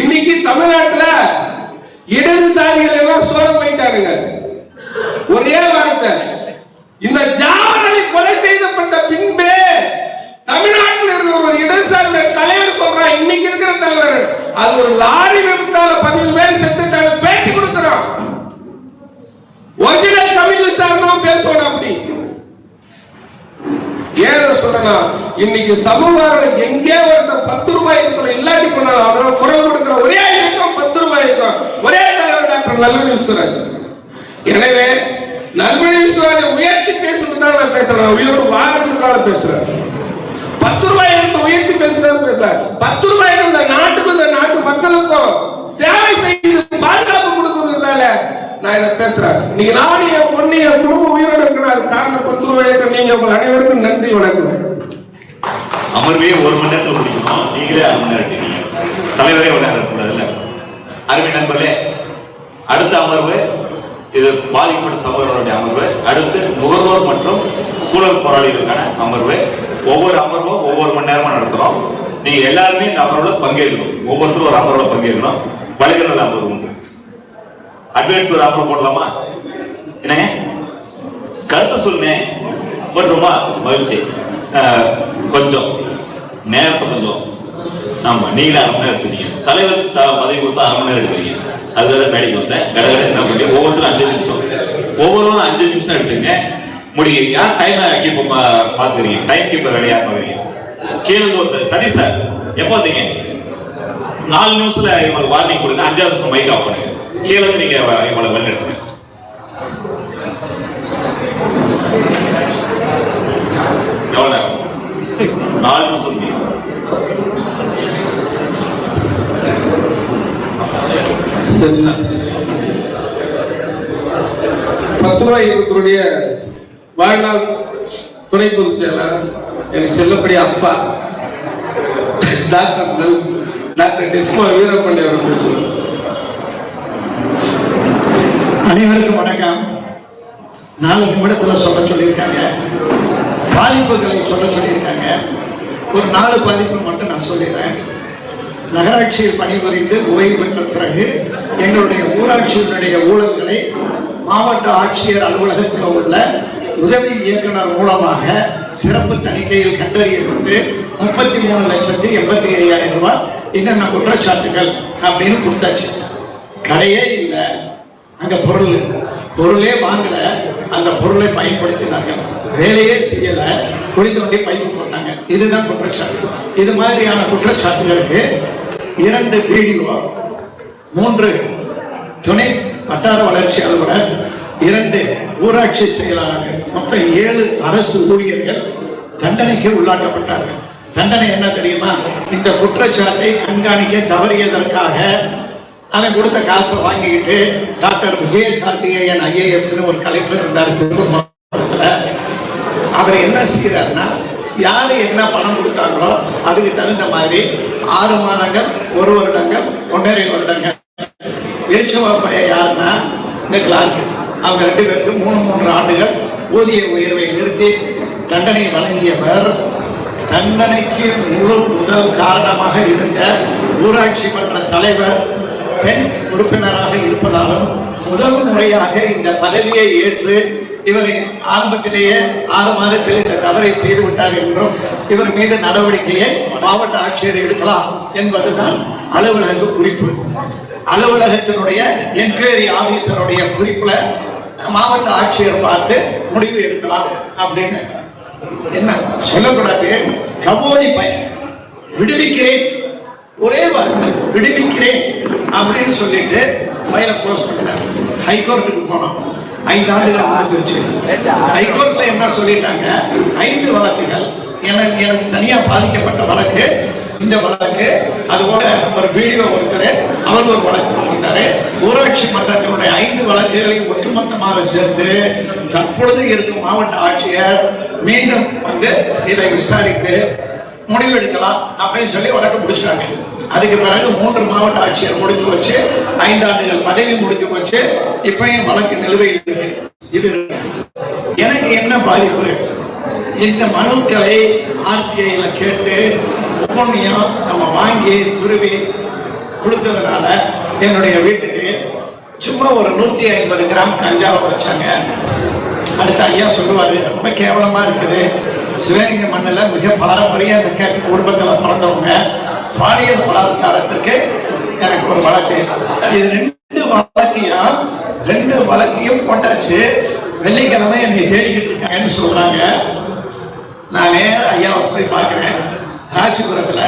இன்னைக்கு தமிழ்நாட்டுல இடதுசாரிகள் எல்லாம் சோழ போயிட்டானுங்க. ஒரே வார்த்தை, இந்த ஜாவரனை கொலை செய்யப்பட்ட பின்பே தமிழ்நாட்டில் இருக்கிற ஒரு இடதுசாரி தலைவர் சொல்றான், இன்னைக்கு இருக்கிற தலைவர், அது ஒரு லாரி விபத்தால 10 பேர் செத்துட்டாங்க, பேட்டி கொடுக்கிறோம். ஒரிஜினல் கம்யூனிஸ்ட் பேசுவோம். அப்படி ஏன் சொல்றேன்னா, இன்னைக்கு சமூகம் எங்கே ஒருத்தர் 10 ரூபாய் இல்லாட்டி பண்ணாலும் அவரை குரல் கொடுக்கிற ஒரே இயக்கம் 10 ரூபாய் இயக்கம், ஒரே தலைவர் டாக்டர் நல்லமணி விஸ்வராஜ். எனவே நல்லமணி விஸ்வராஜை உயர்த்தி பேசணும்தான் நான் பேசுறேன். உயிரோடு வாழ்றதுக்காக பேசுறேன். 10 ரூபாய் உயர்த்தி பேசுறேன் பேசுறேன். 10 ரூபாய் இந்த நாட்டுக்கும் இந்த நாட்டு மக்களுக்கும் சேவை செய்து பாதுகாப்பு கொடுக்கிறதுனால நான் இதை பேசுறேன். நீங்க நாடு என் பொண்ணு என் குடும்ப உயிரோடு இருக்கணும். அது காரணம் 10 ரூபாய்க்கு. நீங்க உங்கள் அனைவருக்கும் நன்றி, வணக்கம். அமர்வே 1 மணி நேரத்தில் முடிக்கணும். நீங்களே 1 மணி நேரம் எடுத்தீங்க. தலைவரே விளையாடக்கூடாதுல்ல. அருமை நண்பர்களே, அடுத்த அமர்வு இது பாதிக்கப்பட்ட சமூகங்களுடைய அமர்வு. அடுத்து நுகர்வோர் மற்றும் சூழல் போராளிகளுக்கான அமர்வு. ஒவ்வொரு அமர்வும் ஒவ்வொரு மணி நேரமா நடத்துறோம். நீங்க எல்லாருமே இந்த அமர்வுல பங்கேற்கணும். ஒவ்வொருத்தரும் ஒரு அமர்வுல பங்கேற்கணும். வழிகள் அமர்வு உண்டு. அட்வைஸ் ஒரு அமர்வு போடலாமா? என்ன கருத்து சொல்லுனேன் போட்டுமா? மகிழ்ச்சி. கொஞ்சம் நேரத்தை கொஞ்சம் ஆமா, நீங்களே 1/2 மணி நேரம் எடுத்துட்டீங்க. தலைவர் பதவி கொடுத்தா 1/2 மணி நேரம் எடுக்கிறீங்க. அதுதான் மேடைக்கு வந்தேன். கடை என்ன பண்ணி ஒவ்வொருத்தரும் 5 நிமிஷம், ஒவ்வொருவரும் 5 நிமிஷம் எடுத்துங்க. முடிய யார் டைம் கீப்பர் பாத்துக்கிறீங்க? டைம் கீப்பர் வேலையா பாக்குறீங்க? கீழே ஒருத்தர் சதீஷ் சார், எப்போ வந்தீங்க? 4 நிமிஷத்துல இவங்களுக்கு வார்னிங் கொடுங்க. 5வது நிமிஷம் மைக் ஆஃப் பண்ணுங்க. கீழே இருந்து நீங்க இவங்களை வழி எடுத்துங்க. எவ்வளவு நேரம்? 4 நிமிஷம். பத்துரூபாய் இயக்கத்தினுடைய வாழ்நாள் துணை பொதுச் செயலாளர் எனக்கு செல்லப்படிய அப்பா டாக்டர் டெஸ்மா வீரபாண்டி அவர்கள் பேசுவார். அனைவருக்கும் வணக்கம். 4 நிமிடத்தில் சொல்ல சொல்லியிருக்காங்க. பாதிப்புகளை சொல்ல சொல்லியிருக்காங்க. ஒரு 4 பாதிப்பு மட்டும் நான் சொல்லிடுறேன். நகராட்சியில் பணிபுரிந்து ஓய்வு பெற்ற பிறகு எங்களுடைய ஊராட்சியினுடைய ஊழல்களை மாவட்ட ஆட்சியர் அலுவலகத்தில் உள்ள உதவி இயக்குனர் மூலமாக சிறப்பு தணிக்கையில் கண்டறியப்பட்டு 33,85,000 ரூபாய் என்னென்ன குற்றச்சாட்டுகள் அப்படின்னு கொடுத்தாச்சு. கடையே இல்லை, அங்கே பொருளே வாங்கல, அந்த பொருளை பயன்படுத்தினார்கள், வேலையே செய்யல, குழி தோண்டி பைப்பு போட்டாங்க. இதுதான் குற்றச்சாட்டு. இது மாதிரியான குற்றச்சாட்டுகளுக்கு 2 பிடிஓ, 3 துணை வட்டார வளர்ச்சி அலுவலர், 2 ஊராட்சி செயலாளர்கள், மொத்தம் 7 அரசு ஊழியர்கள் தண்டனைக்கு உள்ளாக்கப்பட்டார்கள். தண்டனை என்ன தெரியுமா? இந்த குற்றச்சாட்டை கண்காணிக்க தவறியதற்காக அவன் கொடுத்த காசை வாங்கிக்கிட்டு டாக்டர் விஜய கார்த்திகேயன் IAS ஒரு கலெக்டர் இருந்தார் திருப்பூர் மாவட்டத்தில். அவர் என்ன செய்கிறாருன்னா, யாரு என்ன பணம் கொடுத்தாங்களோ அதுக்கு தகுந்த மாதிரி 6 மாதங்கள், 1 வருடங்கள், 1.5 வருடங்கள். எரிச்சவாப்பைய யாருன்னா இந்த கிளார்க், அவங்க 2 பேருக்கு 3 ஆண்டுகள் ஊதிய உயர்வை நிறுத்தி தண்டனை வழங்கியவர். தண்டனைக்கு முதல் காரணமாக இருந்த ஊராட்சி மன்ற தலைவர் பெண் உறுப்பினராக இருப்பதாலும் முதல் முறையாக இந்த பதவியை ஏற்று இவர் ஆரம்பத்திலேயே 6 மாதத்தில் இந்த தவறை செய்துவிட்டார் என்றும் இவர் மீது நடவடிக்கையை மாவட்ட ஆட்சியர் எடுக்கலாம் என்பதுதான் அலுவலக குறிப்பு. அலுவலகத்தினுடைய என்கொயரி ஆபீசருடைய குறிப்புல மாவட்ட ஆட்சியர் பார்த்து முடிவு எடுக்கலாம் அப்படின்னு என்ன சொல்லக்கூடாது. கபோதி பையன் விடுவிக்கிறேன், ஒரே வார்த்தை விடுவிக்கிறேன் அப்படின்னு சொல்லிட்டு ஃபைலை க்ளோஸ் பண்ணார். ஹைகோர்ட்டுக்கு போனோம். 5 ஆண்டுகள் முடிஞ்சிருச்சு. ஹைகோர்ட்ல என்ன சொல்லிட்டாங்க, 5 வழக்குகள் எனக்கு தனியா பாதிக்கப்பட்ட வழக்கு, இந்த வழக்கு, அதுபோல ஒரு பிடிஓ ஒருத்தர் அவர் ஒரு வழக்கு வந்தாரு. ஊராட்சி மன்றத்தினுடைய 5 வழக்குகளையும் ஒட்டுமொத்தமாக சேர்த்து தற்பொழுது இருக்கும் மாவட்ட ஆட்சியர் மீண்டும் வந்து இதை விசாரித்து முடிவெடுக்கலாம் அப்படின்னு சொல்லி வழக்கு முடிச்சிட்டாங்க. அதுக்கு பிறகு 3 மாவட்ட ஆட்சியர் முடிஞ்சு வச்சு 5 ஆண்டுகள் பதவி முடிஞ்சு வச்சு இப்பயும் வழக்கு நிலுவையில் இருக்கு. இது எனக்கு என்ன பாதிப்பு? இந்த மனுக்களை RTIல கேட்டு ஒவ்வொன்றையும் நம்ம வாங்கி துருவி கொடுத்ததுனால என்னுடைய வீட்டுக்கு சும்மா ஒரு 150 கிராம் கஞ்சாவை வச்சாங்க. அடுத்த ஐயா சொல்லுவாரு, ரொம்ப கேவலமா இருக்குது, சிவகங்கை மண்ணில் மிக பாரம்பரிய மிக்க குடும்பத்தில் பிறந்தவங்க, பாலியல் பலாத்காரத்திற்கு எனக்கு ஒரு வழக்கு. இது 2 வழக்கையும் போட்டாச்சு. வெள்ளிக்கிழமை என்னை தேடிக்கிட்டு இருக்காங்கன்னு சொல்றாங்க. நான் நேரம் ஐயாவை போய் பார்க்கிறேன் ராசிபுரத்துல.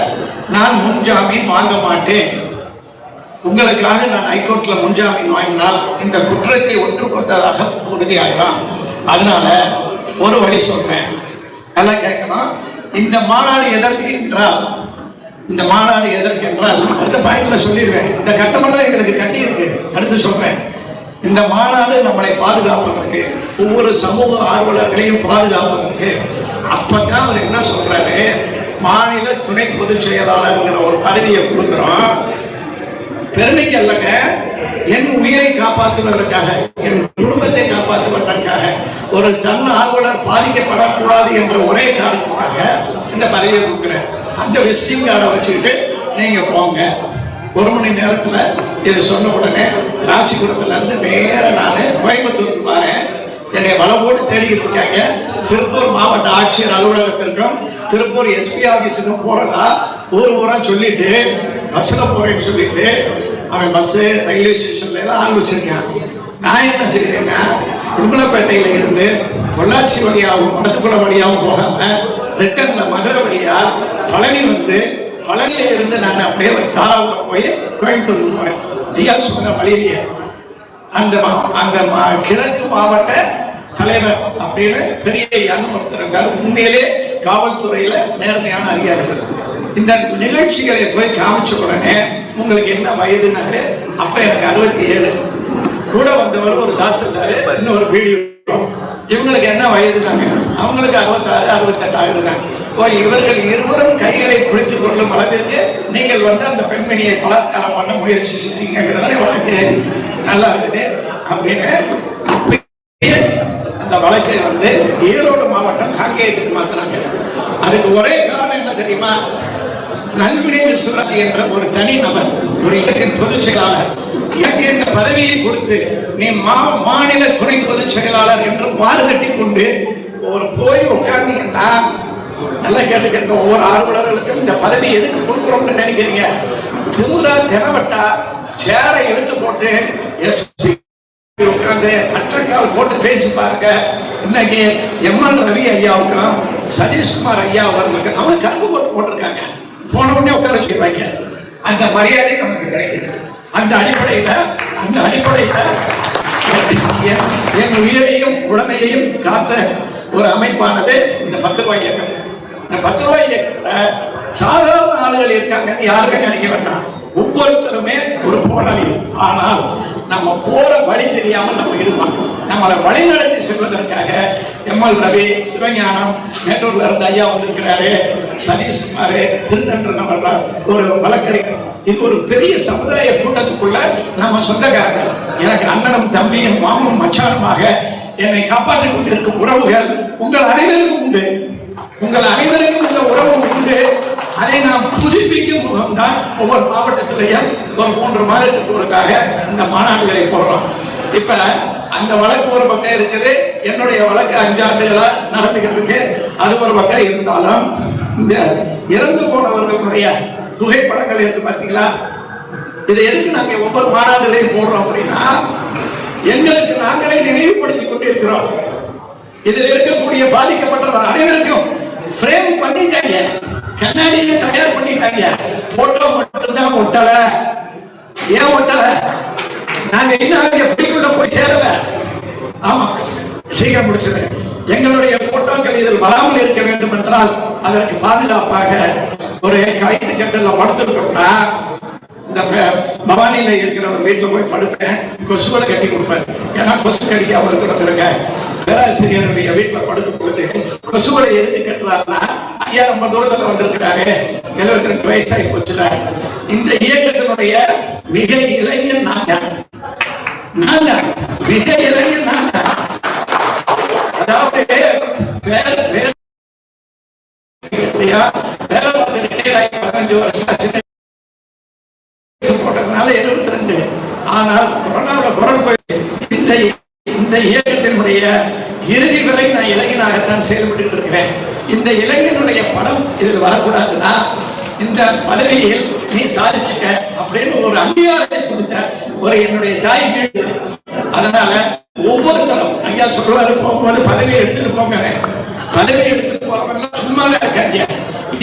நான் முன்ஜாமீன் வாங்க மாட்டேன், உங்களுக்காக நான் ஹைகோர்ட்ல முன்ஜாமீன் வாங்கினால் இந்த குற்றத்தை ஒற்றுக்கொண்டதாக உறுதியாகலாம். அதனால ஒரு வழி சொல்றேன், நல்லா கேட்கணும். இந்த மாநாடு எதற்கு என்றால், இந்த மாநாடு எதற்கு என்றால் அடுத்த பாயிண்ட்ல சொல்லிடுவேன். இந்த கட்டமெல்லாம் எங்களுக்கு கட்டி இருக்கு, அடுத்து சொல்றேன். இந்த மாநாடு நம்மளை பாதுகாப்பதற்கு, ஒவ்வொரு சமூக ஆர்வலர்களையும் பாதுகாப்பதற்கு. அப்பதான் அவர் என்ன சொல்றாரு, மாநில துணை பொதுச் செயலாளர்ங்கிற ஒரு பதவியை கொடுக்கிறோம், பெருமைக்கு அல்லங்க, என் உயிரை காப்பாற்றுவதற்காக, என் குடும்பத்தை காப்பாற்றுவதற்காக, ஒரு தன் ஆர்வலர் பாதிக்கப்படக்கூடாது என்ற ஒரே காரணத்துக்காக இந்த பதவியை கொடுக்குறேன். அந்த விசிட்டிங் கார்டை வச்சுக்கிட்டு நீங்க போங்க. 1 மணி நேரத்துல இது சொன்ன உடனே ராசிபுரத்துல இருந்து நேர நான் கோயம்புத்தூருக்கு பாறேன். என்னை வளவோடு தேடிக்கிட்டு இருக்காங்க. திருப்பூர் மாவட்ட ஆட்சியர் அலுவலகத்திற்கும் திருப்பூர் SP ஆபீஸுக்கும் போறதா ஊரா சொல்லிட்டு பஸ்ல போறேன்னு சொல்லிட்டு அவன் பஸ் ரயில்வே ஸ்டேஷன்ல எல்லாம் ஆள் வச்சிருக்கான். நான் என்ன செய்யறேன்னா, உடுமலைப்பேட்டையில இருந்து பொள்ளாச்சி வழியாகவும் மடத்துக்குளம் வழியாகவும் போகாம ரிட்டர்ன்ல மதுரை வழியா பழனி வந்து பழனியில இருந்து நான் அப்படியே தாராபுரம் போய் கோயம்புத்தூருக்கு போறேன். ஐயா சொன்ன வழியிலேயே அந்த கிழக்கு மாவட்ட தலைவர் அப்படின்னு பெரிய ஐயான்னு ஒருத்தர் இருக்காரு. உண்மையிலே காவல்துறையில நேர்மையான அதிகாரிகள். இந்த நிகழ்ச்சிகளை போய் காமிச்ச உடனே உங்களுக்கு என்ன வயதுனாரு? அப்ப எனக்கு 67. கூட வந்தவர் ஒரு தாசில்தாரு, இன்னொரு வீடியோ. இவங்களுக்கு என்ன வயதுனாங்க? அவங்களுக்கு 66, 68 ஆகுதுனாங்க. இவர்கள் இருவரும் கைகளை பிடித்துக் கொள்ளும் அளவிற்கு நீங்கள் அந்த பெண்மணியை பலாத்காரம் பண்ண முயற்சி செய்யுங்கிறதால வழக்கு நல்லா இருக்குது அப்படின்னு அந்த வழக்கை ஈரோடு மாவட்டம் காங்கேயத்துக்கு மாத்தினாங்க. அதுக்கு ஒரே காரணம் என்ன தெரியுமா? நல்வினை விஸ்வநாத் என்ற ஒரு தனி நபர், ஒரு இயக்கத்தின் பொதுச் செயலாளர், எனக்கு இந்த பதவியை கொடுத்து நீ மாநில துணை பொதுச் செயலாளர் என்று மாறு கட்டி கொண்டு ஒரு போய் உட்கார்ந்தீங்கன்னா, நல்லா கேட்டுக்க, ஒவ்வொரு ஆர்வலர்களுக்கும் இந்த பதவி எதுக்கு கொடுக்குறோம்னு நினைக்கிறீங்க? திமுறா தெனவட்டா சேரை இழுத்து போட்டு எஸ்பி உட்கார்ந்து அட்டக்கால் போட்டு பேசி பாருங்க. இன்னைக்கு எம்எல் ரவி ஐயாவுக்கும் சதீஷ்குமார் ஐயா அவர்களுக்கு அவங்க கருப்பு போட்டு போட்டிருக்காங்க. போன உடனே உட்கார வச்சிருவாங்க. அந்த மரியாதை நமக்கு கிடைக்குது. அந்த அடிப்படையில என் உயிரையும் உடமையையும் காத்த ஒரு அமைப்பானது இந்த 10 ரூபாய் இயக்கம். இந்த 10 ரூபாய் இயக்கத்துல சாதாரண ஆளுகள் இருக்காங்க, யாருமே நினைக்க வேண்டாம். ஒவ்வொருத்தருமே ஒரு போராளி. ஆனால் நம்ம போற வழி தெரியாமல் நம்ம இருப்போம். நம்மளை வழி நடத்தி செல்வதற்காக எம்எல் ரவி, சிவஞானம், மேட்டூர்ல இருந்து ஐயா வந்திருக்கிறாரு, சதீஷ்குமார், திருநன்றன் ஒரு வழக்கறிஞர். இது ஒரு பெரிய சமுதாய கூட்டத்துக்குள்ள நம்ம சொந்தக்காரங்க. எனக்கு அண்ணனும் தம்பியும் மாமனும் மச்சானுமாக என்னை காப்பாற்றிக் கொண்டிருக்கும் உறவுகள் உங்கள் அனைவருக்கும் உண்டு. உங்கள் அனைவருக்கும் இந்த உறவு உண்டு. அதை நாம் புதுப்பிக்கும் முகம்தான் ஒவ்வொரு மாவட்டத்திலையும் ஒரு 3 மாதத்துக்கு ஒருக்காக இந்த மாநாடுகளை போடுறோம். இப்ப அந்த வழக்கு ஒரு பக்கம் இருக்குது, என்னுடைய வழக்கு 5 ஆண்டுகளா நடந்துகிட்டு இருக்கு. அது ஒரு பக்கம் இருந்தாலும் இந்த இறந்து போனவர்களுடைய புகைப்படங்கள் இருக்கு பாத்தீங்களா? இதை எதுக்கு நாங்க ஒவ்வொரு மாநாடுகளையும் போடுறோம் அப்படின்னா, எங்களுக்கு நாங்களே நினைவுபடுத்தி கொண்டிருக்கிறோம். இதில் இருக்கக்கூடிய பாதிக்கப்பட்டவர் அனைவருக்கும் ஃப்ரேம் பண்ணிட்டாங்க, கண்ணாடியை தயார் பண்ணிட்டாங்க. போட்டோ மட்டும்தான் ஒட்டல. ஏன் ஒட்டல? நாங்க இன்னும் பிடிக்குள்ள போய் சேரல. ஆமா, சீக்கிரம் முடிச்சது. எங்களுடைய போட்டோக்கள் இதில் வராமல் இருக்க வேண்டும் என்றால் அதற்கு பாதுகாப்பாக ஒரு கைத்து கட்டல படுத்திருக்கோம்னா, இந்த பவானியில இருக்கிற ஒரு வீட்டுல போய் படுப்பேன், கொசுவலை கட்டி கொடுப்பேன். ஏன்னா கொசு கடிக்க அவருக்கு இருக்க பேராசிரியருடைய வீட்டுல படுக்கும் பொழுது கொசுவலை எதுக்கு கட்டுறாருன்னா, ஐயா ரொம்ப தூரத்துல வந்திருக்கிறாரு, 72 வயசாகி போச்சுல. இந்த இயக்கத்தினுடைய மிக இளைஞர் நாங்க மிக இளைஞர் நாங்க. அதாவது வேலை பார்த்து ரிட்டையர் ஆகி 15 வருஷம் ஆச்சு. போட்டதுனால 72. ஆனால் கொரோனாவில் குரல் போயிடுச்சு. இந்த இயக்கத்தினுடைய இறுதி வரை நான் இளைஞனாகத்தான் செயல்பட்டு இருக்கிறேன். இந்த இளைஞனுடைய படம் இதில் வரக்கூடாதுன்னா, இந்த பதவியில் நீ சாதிச்சுக்க அப்படின்னு ஒரு அங்கீகாரத்தை கொடுத்த ஒரு என்னுடைய தாய் வீடு. அதனால ஒவ்வொருத்தரும் ஐயா சொல்லுவாரு, போகும்போது பதவியை எடுத்துட்டு போங்க, பதவியை எடுத்துட்டு போறவங்க சும்மாதான் இருக்காங்க.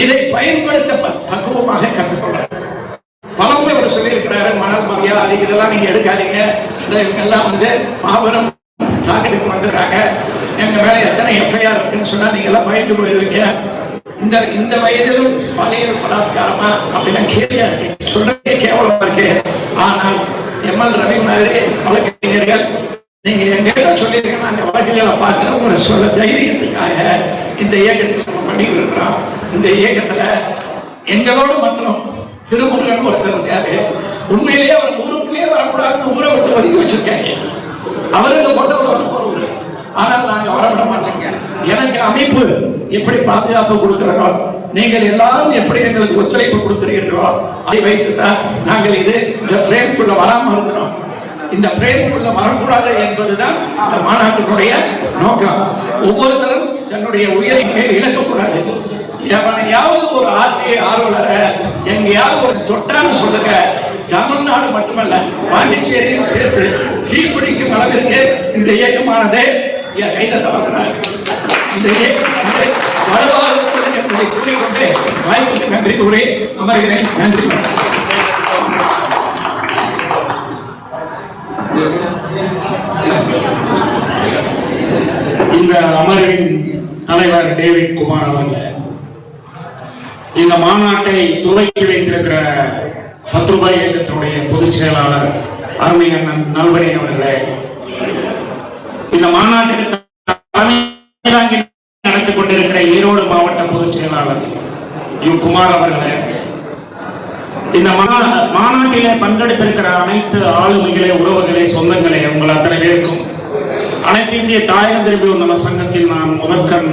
இதை பயன்படுத்த பக்குவமாக கற்றுக்கொள்றேன். பலமுறை அவர் சொல்லியிருக்கிறாரு, மணல் மதியா அது இதெல்லாம் நீங்க எடுக்காதீங்க, இவங்க எல்லாம் மாபெரும் தாக்கத்துக்கு வந்துடுறாங்க, எங்க மேல எத்தனை எஃப்ஐஆர் இருக்குன்னு சொன்னா நீங்க எல்லாம் பயந்து போயிருவீங்க. இந்த வயதிலும் பாலியல் பலாத்காரமா அப்படின்னா கேள்வியா இருக்கு, சொல்றதே கேவலமா இருக்கு. ஆனால் எம்எல் ரவி மாதிரி வழக்கறிஞர்கள் நீங்க எங்கிட்ட சொல்லியிருக்கீங்கன்னா அந்த வழக்குகளை பார்த்து உங்களை சொல்ல தைரியத்துக்காக இந்த இயக்கத்தில் நம்ம பண்ணிட்டு இருக்கிறோம். இந்த இயக்கத்துல எங்களோட மற்றும் திருமுருகன் ஒருத்தர் இருக்காரு. உண்மையிலேயே அவர் ஊருக்குள்ளேயே வரக்கூடாதுன்னு ஊரை விட்டு ஒதுக்கி வச்சிருக்காங்க. அவர் இந்த போட்டோவில் வர போறவரு, ஆனால் நாங்க வரவிட மாட்டோங்க. எனக்கு அமைப்பு எப்படி பாதுகாப்பு கொடுக்கிறோம், நீங்கள் எல்லாரும் எப்படி எங்களுக்கு ஒத்துழைப்பு கொடுக்கிறீர்களோ அதை வைத்துத்தான் நாங்கள் இந்த ஃப்ரேம்குள்ள வராமல் இருக்கிறோம். இந்த ஃப்ரேம்குள்ள வரக்கூடாது என்பதுதான் இந்த மாநாட்டினுடைய நோக்கம். ஒவ்வொருத்தரும் தன்னுடைய உயிரை மேல் இழக்கக்கூடாது. எவனையாவது ஒரு ஆர்வலரை எங்கேயாவது ஒரு தொட்டான்னு சொல்லுங்க, தமிழ்நாடு மட்டுமல்ல பாண்டிச்சேரியும் சேர்த்து தீப்பிடிக்கும் அளவிற்கு இந்த இயக்கமானது கைதட்டப்படாது. இந்த இயக்கம் வலுவாக என்பதை கூறிக்கொண்டு வாய்ப்புக்கு நன்றி கூறி அமர்கிறேன். நன்றி. இந்த அமர்வின் தலைவர் டேவிட் குமார் அவர்கள் இந்த மாநாட்டை துவக்கி வைத்திருக்கிற 10 ரூபாய் இயக்கத்தினுடைய பொதுச் செயலாளர் அருமை அண்ணன் நல்வனி அவர்களே, இந்த மாநாட்டுக்கு தலைமை தாங்கி நடத்திக் கொண்டிருக்கிற ஈரோடு மாவட்ட பொதுச் செயலாளர் குமார் அவர்களே, இந்த மாநாட்டிலே பங்கெடுத்திருக்கிற அனைத்து ஆளுமைகளே, உறவுகளே, சொந்தங்களே, உங்கள் அத்தனை பேருக்கும் அனைத்து இந்திய தாயகம் திரும்பி நம்ம சங்கத்தில் நான் முதற்கண்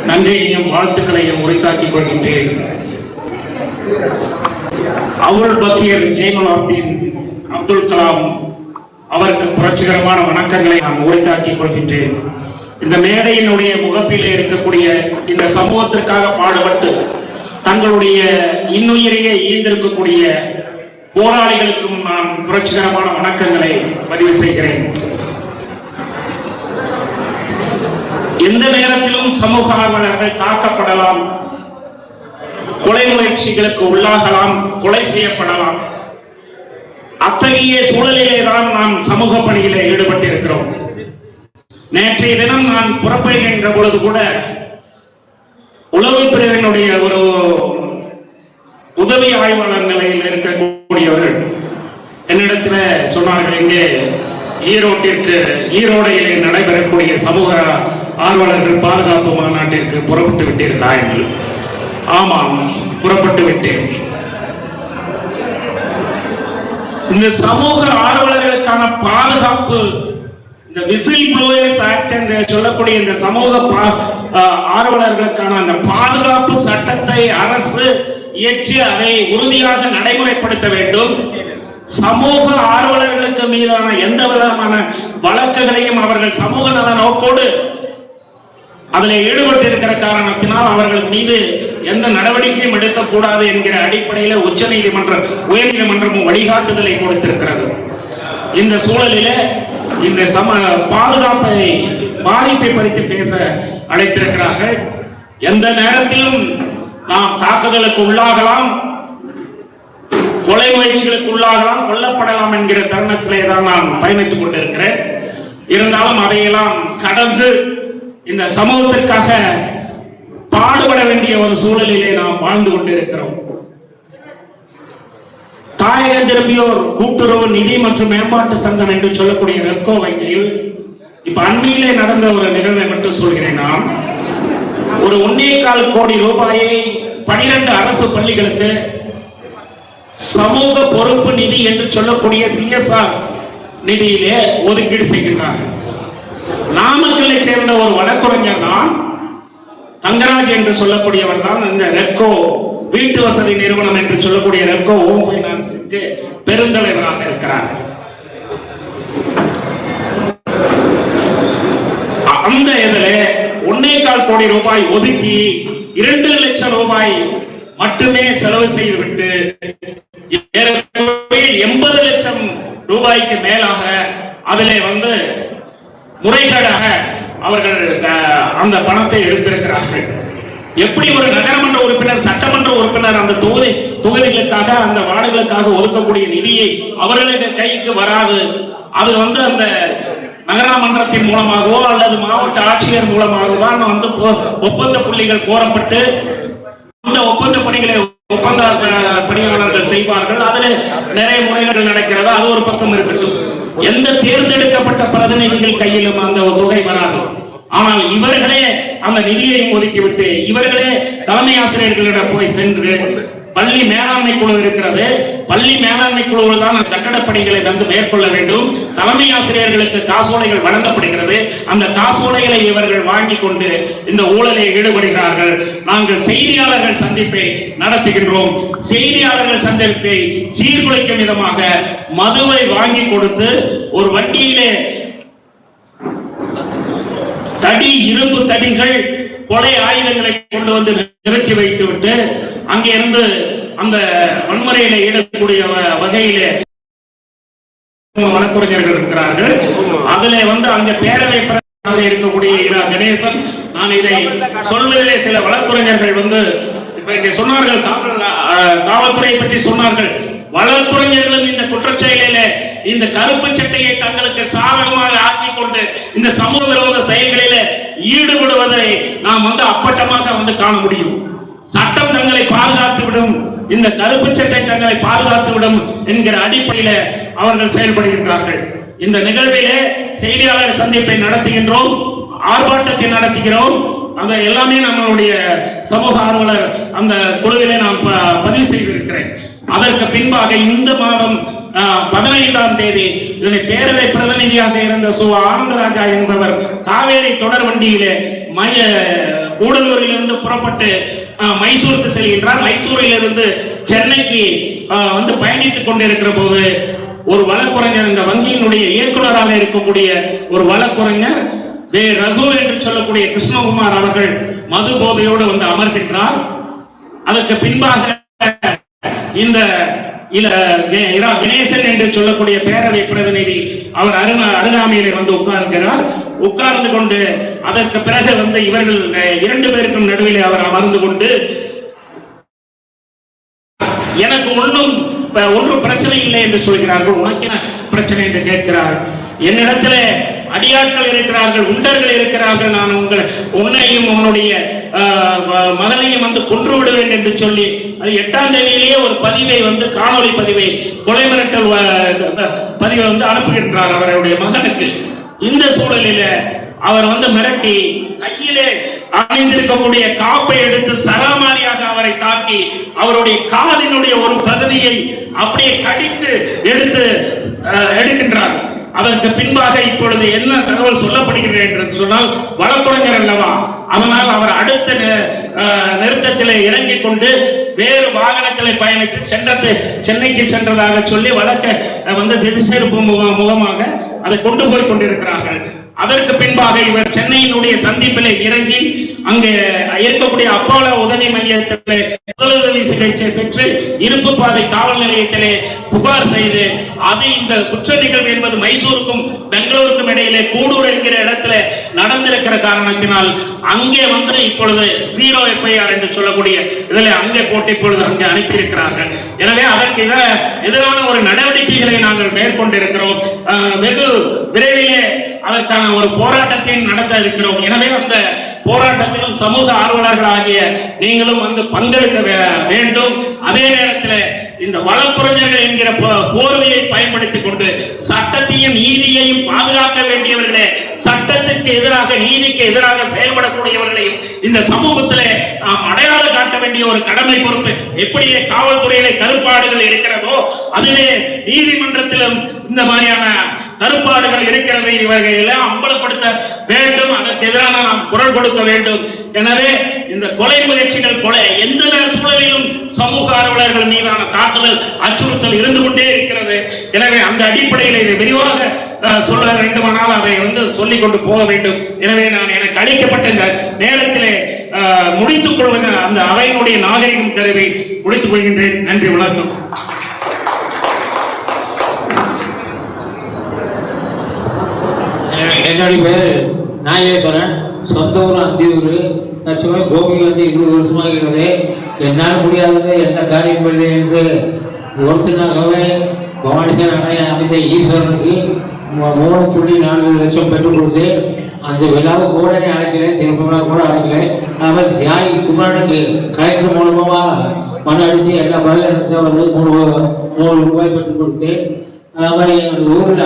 நன்றியையும் வாழ்த்துக்களையும் உரித்தாக்கிக் கொள்கின்றேன். அவுல் பக்கீர் ஜெய்னுலாப்தீன் அப்துல் கலாம் அவருக்கு புரட்சிகரமான வணக்கங்களை நான் உரித்தாக்கிக் கொள்கின்றேன். இந்த மேடையினுடைய முகப்பிலே இருக்கக்கூடிய இந்த சமூகத்திற்காக பாடுபட்டு தங்களுடைய இன்னுயிரையே ஈர்ந்திருக்கக்கூடிய போராளிகளுக்கும் நான் புரட்சிகரமான வணக்கங்களை பதிவு செய்கிறேன். எந்த நேரத்திலும் சமூக ஆர்வலர்கள் தாக்கப்படலாம், கொலை முயற்சிகளுக்கு உள்ளாகலாம், கொலை செய்யப்படலாம். அத்தகைய சூழலிலே தான் நாம் சமூக பணியிலே ஈடுபட்டிருக்கிறோம். நேற்றைய தினம் நான் புறப்படுகின்ற பொழுது கூட உளவு பிரிவினுடைய ஒரு உதவி ஆய்வாளர் நிலையில் இருக்கக்கூடியவர்கள் என்னிடத்தில் சொன்னார்கள், இங்கே ஈரோடையிலே நடைபெறக்கூடிய சமூக ஆர்வலர்கள் பாதுகாப்பு மாநாட்டிற்கு புறப்பட்டு விட்டீர்களா என்று. ஆமாம், புறப்பட்டு விட்டேன். இந்த சமூக ஆர்வலர்களுக்கான பாதுகாப்பு, இந்த விசில் ப்ளோயர்ஸ் ஆக்ட் என்று சொல்லக்கூடிய இந்த சமூக ஆர்வலர்களுக்கான அந்த பாதுகாப்பு சட்டத்தை அரசு இயற்றி அதை உறுதியாக நடைமுறைப்படுத்த வேண்டும். சமூக ஆர்வலர்களுக்கு மீதான எந்த விதமான வழக்குகளையும் அவர்கள் சமூக நல நோக்கோடு அதில் ஈடுபட்டிருக்கிற காரணத்தினால் அவர்கள் மீது எந்த நடவடிக்கையும் எடுக்கக்கூடாது என்கிற அடிப்படையில் உயர்நீதிமன்றமும் வழிகாட்டுதலை கொடுத்திருக்கிறது. இந்த சூழலிலே இந்த பாதிப்பை பறித்து பேச அழைத்திருக்கிறார்கள். எந்த நேரத்திலும் நாம் தாக்குதலுக்கு உள்ளாகலாம், கொலை முயற்சிகளுக்கு உள்ளாகலாம், கொல்லப்படலாம் என்கிற தருணத்திலே தான் நான் பயணித்துக் கொண்டிருக்கிறேன். இருந்தாலும் அதையெல்லாம் கடந்து இந்த சமூகத்திற்காக பாடுபட வேண்டிய ஒரு சூழலிலே நாம் வாழ்ந்து கொண்டிருக்கிறோம். தாயகம் திரும்பியோர் கூட்டுறவு நிதி மற்றும் மேம்பாட்டு சங்கம் என்று சொல்லக்கூடிய ரெப்கோ வங்கியில் இப்ப அண்மையிலே நடந்த ஒரு நிகழ்வை மட்டும் சொல்கிறேன். நான் ஒரு 1.25 கோடி ரூபாயை 12 அரசு பள்ளிகளுக்கு சமூக பொறுப்பு நிதி என்று சொல்லக்கூடிய CSR நிதியிலே ஒதுக்கீடு செய்கின்றார்கள். நாமக்கல்லை சேர்ந்த ஒரு வழக்கறிஞர் தான் தங்கராஜ் என்று சொல்லக்கூடியவர் தான் இந்த ரெப்கோ வீட்டு வசதி நிறுவனம் என்று சொல்லக்கூடிய ரெப்கோ ஹோம் பைனான்ஸுக்கு பெருந்தலைவராக இருக்கிறார். அந்த இதில் 1.25 கோடி ரூபாய் ஒதுக்கி 2 லட்சம் ரூபாய் மட்டுமே செலவு செய்துவிட்டு 80 லட்சம் ரூபாய்க்கு மேலாக அதிலே முறைகேடாக அவர்கள் அந்த பணத்தை எடுத்திருக்கிறார்கள். எப்படி ஒரு நகரமன்ற உறுப்பினர், சட்டமன்ற உறுப்பினர் அந்த தொகுதிகளுக்காக அந்த வார்டுகளுக்காக ஒதுக்கக்கூடிய நிதியை அவர்களுக்கு கைக்கு வராது, அது அந்த நகராமன்றத்தின் மூலமாகவோ அல்லது மாவட்ட ஆட்சியர் மூலமாகவோ தான் ஒப்பந்த புள்ளிகள் கோரப்பட்டு அந்த ஒப்பந்த பணிகளை ஒப்பந்த பணியாளர்கள் செய்வார்கள். அதில் நிறைய முறைகள் நடக்கிறது. அது ஒரு பக்கம் இருக்கட்டும். எந்த தேர்ந்தெடுக்கப்பட்ட பிரதிநிதிகள் கையிலும் அந்த தொகை வராது. ஆனால் இவர்களே அந்த நிதியை ஒதுக்கிவிட்டு இவர்களே தலைமை ஆசிரியர்களிடம் போய் சென்று பள்ளி மேலாண்மை குழு இருக்கிறது, பள்ளி மேலாண்மை குழு தான் கட்டடப் பணிகளை மேற்கொள்ள வேண்டும். தலைமை ஆசிரியர்களுக்கு காசோலைகள் வழங்கப்படுகிறது. அந்த காசோலைகளை இவர்கள் வாங்கி கொண்டு இந்த ஊழலில் ஈடுபடுகிறார்கள். நாங்கள் செய்தியாளர்கள் சந்திப்பை நடத்துகின்றோம். செய்தியாளர்கள் சந்திப்பை சீர்குலைக்கும் விதமாக மதுவை வாங்கி கொடுத்து ஒரு வண்டியிலே இரும்பு தடிகள், கொலை ஆயுதங்களை கொண்டு நிறுத்தி வைத்துவிட்டு அங்கே இருந்து அந்த வன்முறையில ஈடுபடக்கூடிய வகையிலே வழக்கறிஞர்கள் இருக்கிறார்கள். அதுல அங்க பேரவை இருக்கக்கூடிய கணேசன், நான் இதை சொல்வதிலே சில வழக்குரைஞர்கள் இப்ப இங்க சொன்னார்கள், காவல்துறையை பற்றி சொன்னார்கள். வழக்குரைஞர்களும் இந்த குற்றச்செயலில இந்த கருப்பு சட்டையை தங்களுக்கு சாதகமாக ஆக்கிக் கொண்டு இந்த சமூக விரோத செயல்களில ஈடுபடுவதை நாம் அப்பட்டமாக காண முடியும். சட்டம் தங்களை பாதுகாத்து விடும், இந்த கருப்பு சட்டை தங்களை பாதுகாத்து விடும் என்கிற அடிப்படையில அவர்கள் செயல்படுகின்றார்கள். இந்த நிகழ்விலே செய்தியாளர் சந்திப்பை நடத்துகின்றோம், ஆர்ப்பாட்டத்தை நடத்துகிறோம். அந்த எல்லாமே நம்மளுடைய சமூக ஆர்வலர் அந்த குழுவிலே நான் பதிவு செய்திருக்கிறேன். அதற்கு பின்பாக இந்த மாதம் 15ஆம் தேதி இதனை பேரவை பிரதிநிதியாக இருந்த ஆனந்தராஜா என்பவர் காவேரி தொடர் வண்டியிலே கூடலூரிலிருந்து புறப்பட்டு மைசூருக்கு செல்கின்றார். மைசூரில் இருந்து சென்னைக்கு பயணித்துக் கொண்டிருக்கிற போது ஒரு வழக்குரைஞர், இந்த வங்கியினுடைய இயக்குநராக இருக்கக்கூடிய ஒரு வழக்குரைஞர் ரகு என்று சொல்லக்கூடிய கிருஷ்ணகுமார் அவர்கள் மது போதையோடு அமர்கின்றார். அதற்கு பின்பாக இந்த கணேசன் என்று சொல்லக்கூடிய பேரவை பிரதிநிதி அவர் அருகாமையிலே உட்கார்கிறார். உட்கார்ந்து கொண்டு அதற்கு பிறகு இவர்கள் 2 பேருக்கும் நடுவிலே அவர் அமர்ந்து கொண்டு, எனக்கு ஒன்றும் பிரச்சனை இல்லை என்று சொல்கிறார்கள். உனக்கு என்ன பிரச்சனை என்று கேட்கிறார். என்னிடத்துல அடியாட்கள் இருக்கிறார்கள், உண்டர்கள் இருக்கிறார்கள், நான் உன்னையும் உன்னுடைய மகனையும் கொன்று விடுவேன் என்று சொல்லி அது 8ஆம் தேதியிலேயே ஒரு பதிவை காணொலி பதிவை, கொலை மிரட்டல் பதிவை அனுப்புகின்றார் அவருடைய மகனுக்கு. இந்த சூழலில அவர் மிரட்டி கையிலே அணிந்திருக்கக்கூடிய காப்பை எடுத்து சராமாரியாக அவரை தாக்கி அவருடைய காதினுடைய ஒரு பகுதியை அப்படியே கடித்து எடுக்கின்றார். அதற்கு பின்பாக இப்பொழுது என்ன தகவல் சொல்லப்படுகிறது என்று சொன்னால், வழக்குரைஞர் அல்லவா, அதனால் அவர் அடுத்த நிறுத்தத்திலே இறங்கிக் கொண்டு வேறு வாகனத்தில் பயணித்து சென்னைக்கு சென்றதாக சொல்லி வழக்க திசைப்பு முகமாக அதை கொண்டு போய் கொண்டிருக்கிறார்கள். அதற்கு பின்பாக இவர் சென்னையினுடைய சந்திப்பிலே இறங்கி அங்கே இருக்கக்கூடிய அப்போலோ உதவி மையத்திலே முதலுதவி சிகிச்சை பெற்று இருப்பு பாதை காவல் நிலையத்திலே புகார் செய்து, அது இந்த குற்ற நிகழ்வு என்பது மைசூருக்கும் பெங்களூருக்கும் இடையிலே கூடூர் என்கிற இடத்துல நடந்திருக்கிற காரணத்தினால் அங்கே இப்பொழுது 0 FIR என்று சொல்லக்கூடிய இதில் அங்கே போட்டு இப்பொழுது அங்கே அனுப்பியிருக்கிறார்கள். எனவே அதற்கு எதிரான ஒரு நடவடிக்கைகளை நாங்கள் மேற்கொண்டிருக்கிறோம். வெகு விரைவிலே அதற்கான ஒரு போராட்டத்தை நடத்த இருக்கிறோம். எனவே அந்த போராட்டத்திலும் சமூக ஆர்வலர்களாகிய நீங்களும் பங்கெடுக்க வேண்டும். அதே நேரத்தில் இந்த வழக்குரைஞர்கள் என்கிற போர்வையை பயன்படுத்திக் கொண்டு சட்டத்தையும் நீதியையும் பாதுகாக்க வேண்டியவர்களே, சட்டத்திற்கு எதிராக நீதிக்கு எதிராக செயல்படக்கூடியவர்களையும் இந்த சமூகத்திலே நாம் அடையாளம் காட்ட வேண்டிய ஒரு கடமை பொறுப்பு எப்படி காவல்துறையிலே கருப்பாடுகள் இருக்கிறதோ அதிலே நீதிமன்றத்திலும் இந்த மாதிரியான கருப்பாடுகள் இருக்கிறதை இவர்களை அம்பலப்படுத்த வேண்டும். அதற்கு எதிரான நாம் குரல் கொடுக்க வேண்டும். எனவே இந்த கொலை முயற்சிகள், எந்த சூழலிலும் சமூக ஆர்வலர்கள் மீதான தாக்குதல், அச்சுறுத்தல் இருந்து கொண்டே இருக்கிறது. எனவே அந்த அடிப்படையில் இதை விரிவாக சொல்ல வேண்டுமானால் அதை சொல்லிக் கொண்டு போக வேண்டும். எனவே நான் எனக்கு அளிக்கப்பட்ட இந்த நேரத்திலே முடித்துக் கொள்வது அந்த அவையினுடைய நாகரிகம் கருவி முடித்துக் கொள்கின்றேன். நன்றி, வணக்கம். என்னுடைய பேர் நாகேஸ்வரன், சொந்த ஊர் அந்தியூர், தற்சமயம் கோபி 20 வருஷமாக இருக்கிறது. என்னால் முடியாதது எந்த காரியம் இல்லை என்று ஒருத்தனாகவே பவானிசார் அணைய அமைச்ச ஈஸ்வரனுக்கு 3.4 லட்சம் பெற்றுக் கொடுத்து அந்த விழாவை கூட அழைக்கிறேன், சிறப்பாக கூட அழைக்கிறேன். அவர் சியாய் குமரனுக்கு கலெக்டர் மூலமாக மனு அடித்து எல்லா பதிலும் 3 ரூபாய் பெற்றுக் கொடுத்து அது மாதிரி எங்கள் ஊரில்